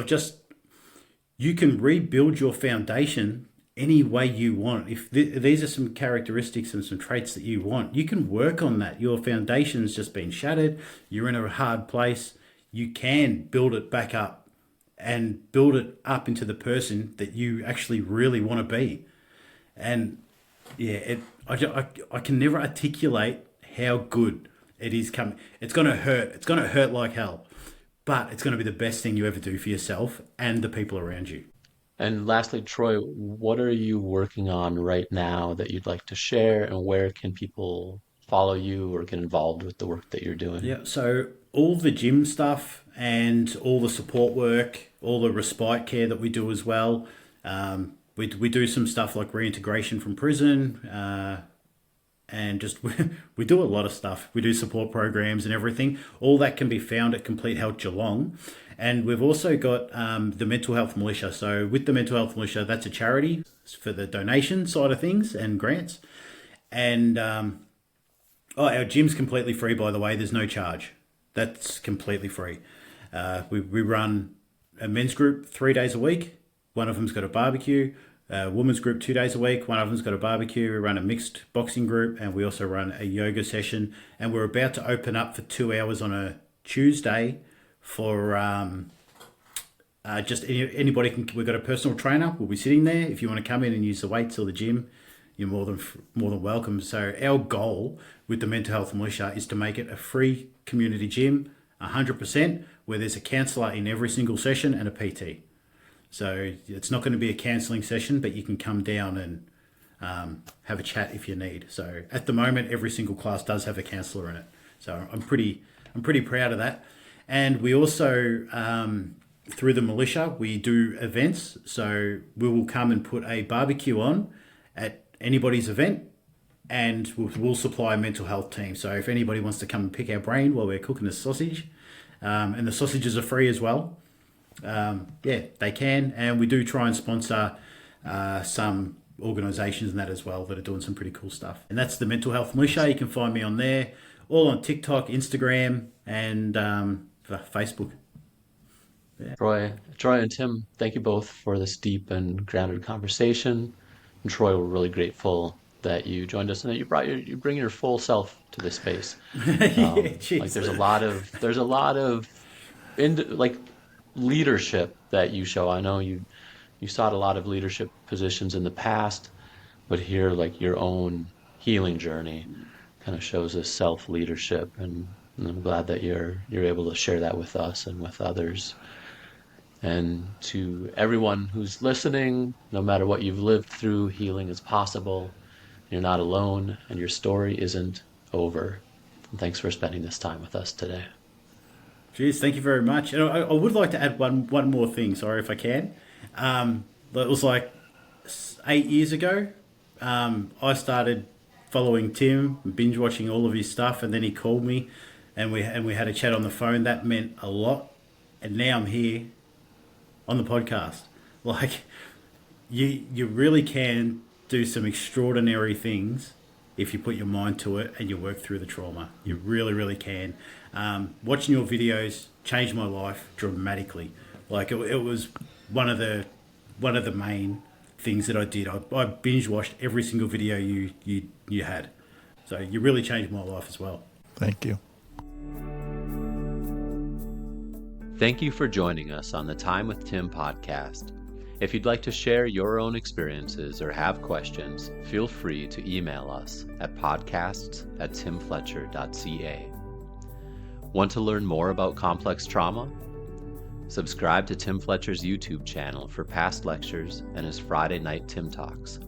Speaker 1: you can rebuild your foundation any way you want. If these are some characteristics and some traits that you want, you can work on that. Your foundation's just been shattered. You're in a hard place. You can build it back up and build it up into the person that you actually really want to be. And yeah, I can never articulate how good it is coming. It's going to hurt. It's going to hurt like hell. But it's going to be the best thing you ever do for yourself and the people around you.
Speaker 2: And lastly, Troy, what are you working on right now that you'd like to share, and where can people follow you or get involved with the work that you're doing?
Speaker 1: Yeah, so all the gym stuff and all the support work, all the respite care that we do as well. We do some stuff like reintegration from prison, and just we do a lot of stuff. We do support programs and everything. All that can be found at Complete Health Geelong. And we've also got the Mental Health Militia. So with the Mental Health Militia, that's a charity for the donation side of things and grants. And our gym's completely free, by the way. There's no charge. That's completely free. We run a men's group 3 days a week. One of them's got a barbecue. Women's group 2 days a week. One of them's got a barbecue. We run a mixed boxing group, and we also run a yoga session. And we're about to open up for 2 hours on a Tuesday for just anybody can. We've got a personal trainer. We'll be sitting there. If you want to come in and use the weights or the gym, you're more than welcome. So our goal with the Mental Health Militia is to make it a free community gym, 100%, where there's a counsellor in every single session and a PT. So it's not going to be a counselling session, but you can come down and have a chat if you need. So at the moment, every single class does have a counsellor in it. So I'm pretty proud of that. And we also, through the militia, we do events. So we will come and put a barbecue on at anybody's event, and we'll supply a mental health team. So if anybody wants to come and pick our brain while we're cooking a sausage, and the sausages are free as well, they can. And we do try and sponsor some organisations and that as well that are doing some pretty cool stuff. And that's the Mental Health Militia. You can find me on there, all on TikTok, Instagram, and Facebook.
Speaker 2: Yeah. Troy and Tim, thank you both for this deep and grounded conversation. And Troy, we're really grateful that you joined us and that you bring your full self to this space. Like there's a lot of leadership that you show. I know you sought a lot of leadership positions in the past, but here, like, your own healing journey kind of shows us self-leadership, and I'm glad that you're able to share that with us and with others. And to everyone who's listening, no matter what you've lived through, healing is possible. You're not alone, and your story isn't over. And thanks for spending this time with us today.
Speaker 1: Cheers, thank you very much. And I would like to add one more thing, sorry, if I can. It was like 8 years ago. I started following Tim, binge watching all of his stuff, and then he called me, and we had a chat on the phone. That meant a lot, and now I'm here on the podcast. Like, you really can do some extraordinary things if you put your mind to it and you work through the trauma. You really, really can. Watching your videos changed my life dramatically. Like, it was one of the main things that I did. I binge watched every single video you had. So you really changed my life as well.
Speaker 3: Thank you.
Speaker 2: Thank you for joining us on the Time with Tim podcast. If you'd like to share your own experiences or have questions, feel free to email us at podcasts@timfletcher.ca. Want to learn more about complex trauma? Subscribe to Tim Fletcher's YouTube channel for past lectures and his Friday night Tim Talks.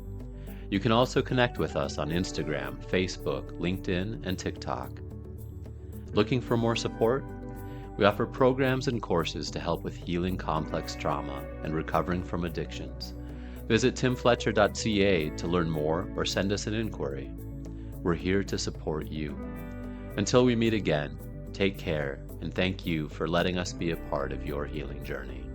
Speaker 2: You can also connect with us on Instagram, Facebook, LinkedIn, and TikTok. Looking for more support? We offer programs and courses to help with healing complex trauma and recovering from addictions. Visit timfletcher.ca to learn more or send us an inquiry. We're here to support you. Until we meet again, take care, and thank you for letting us be a part of your healing journey.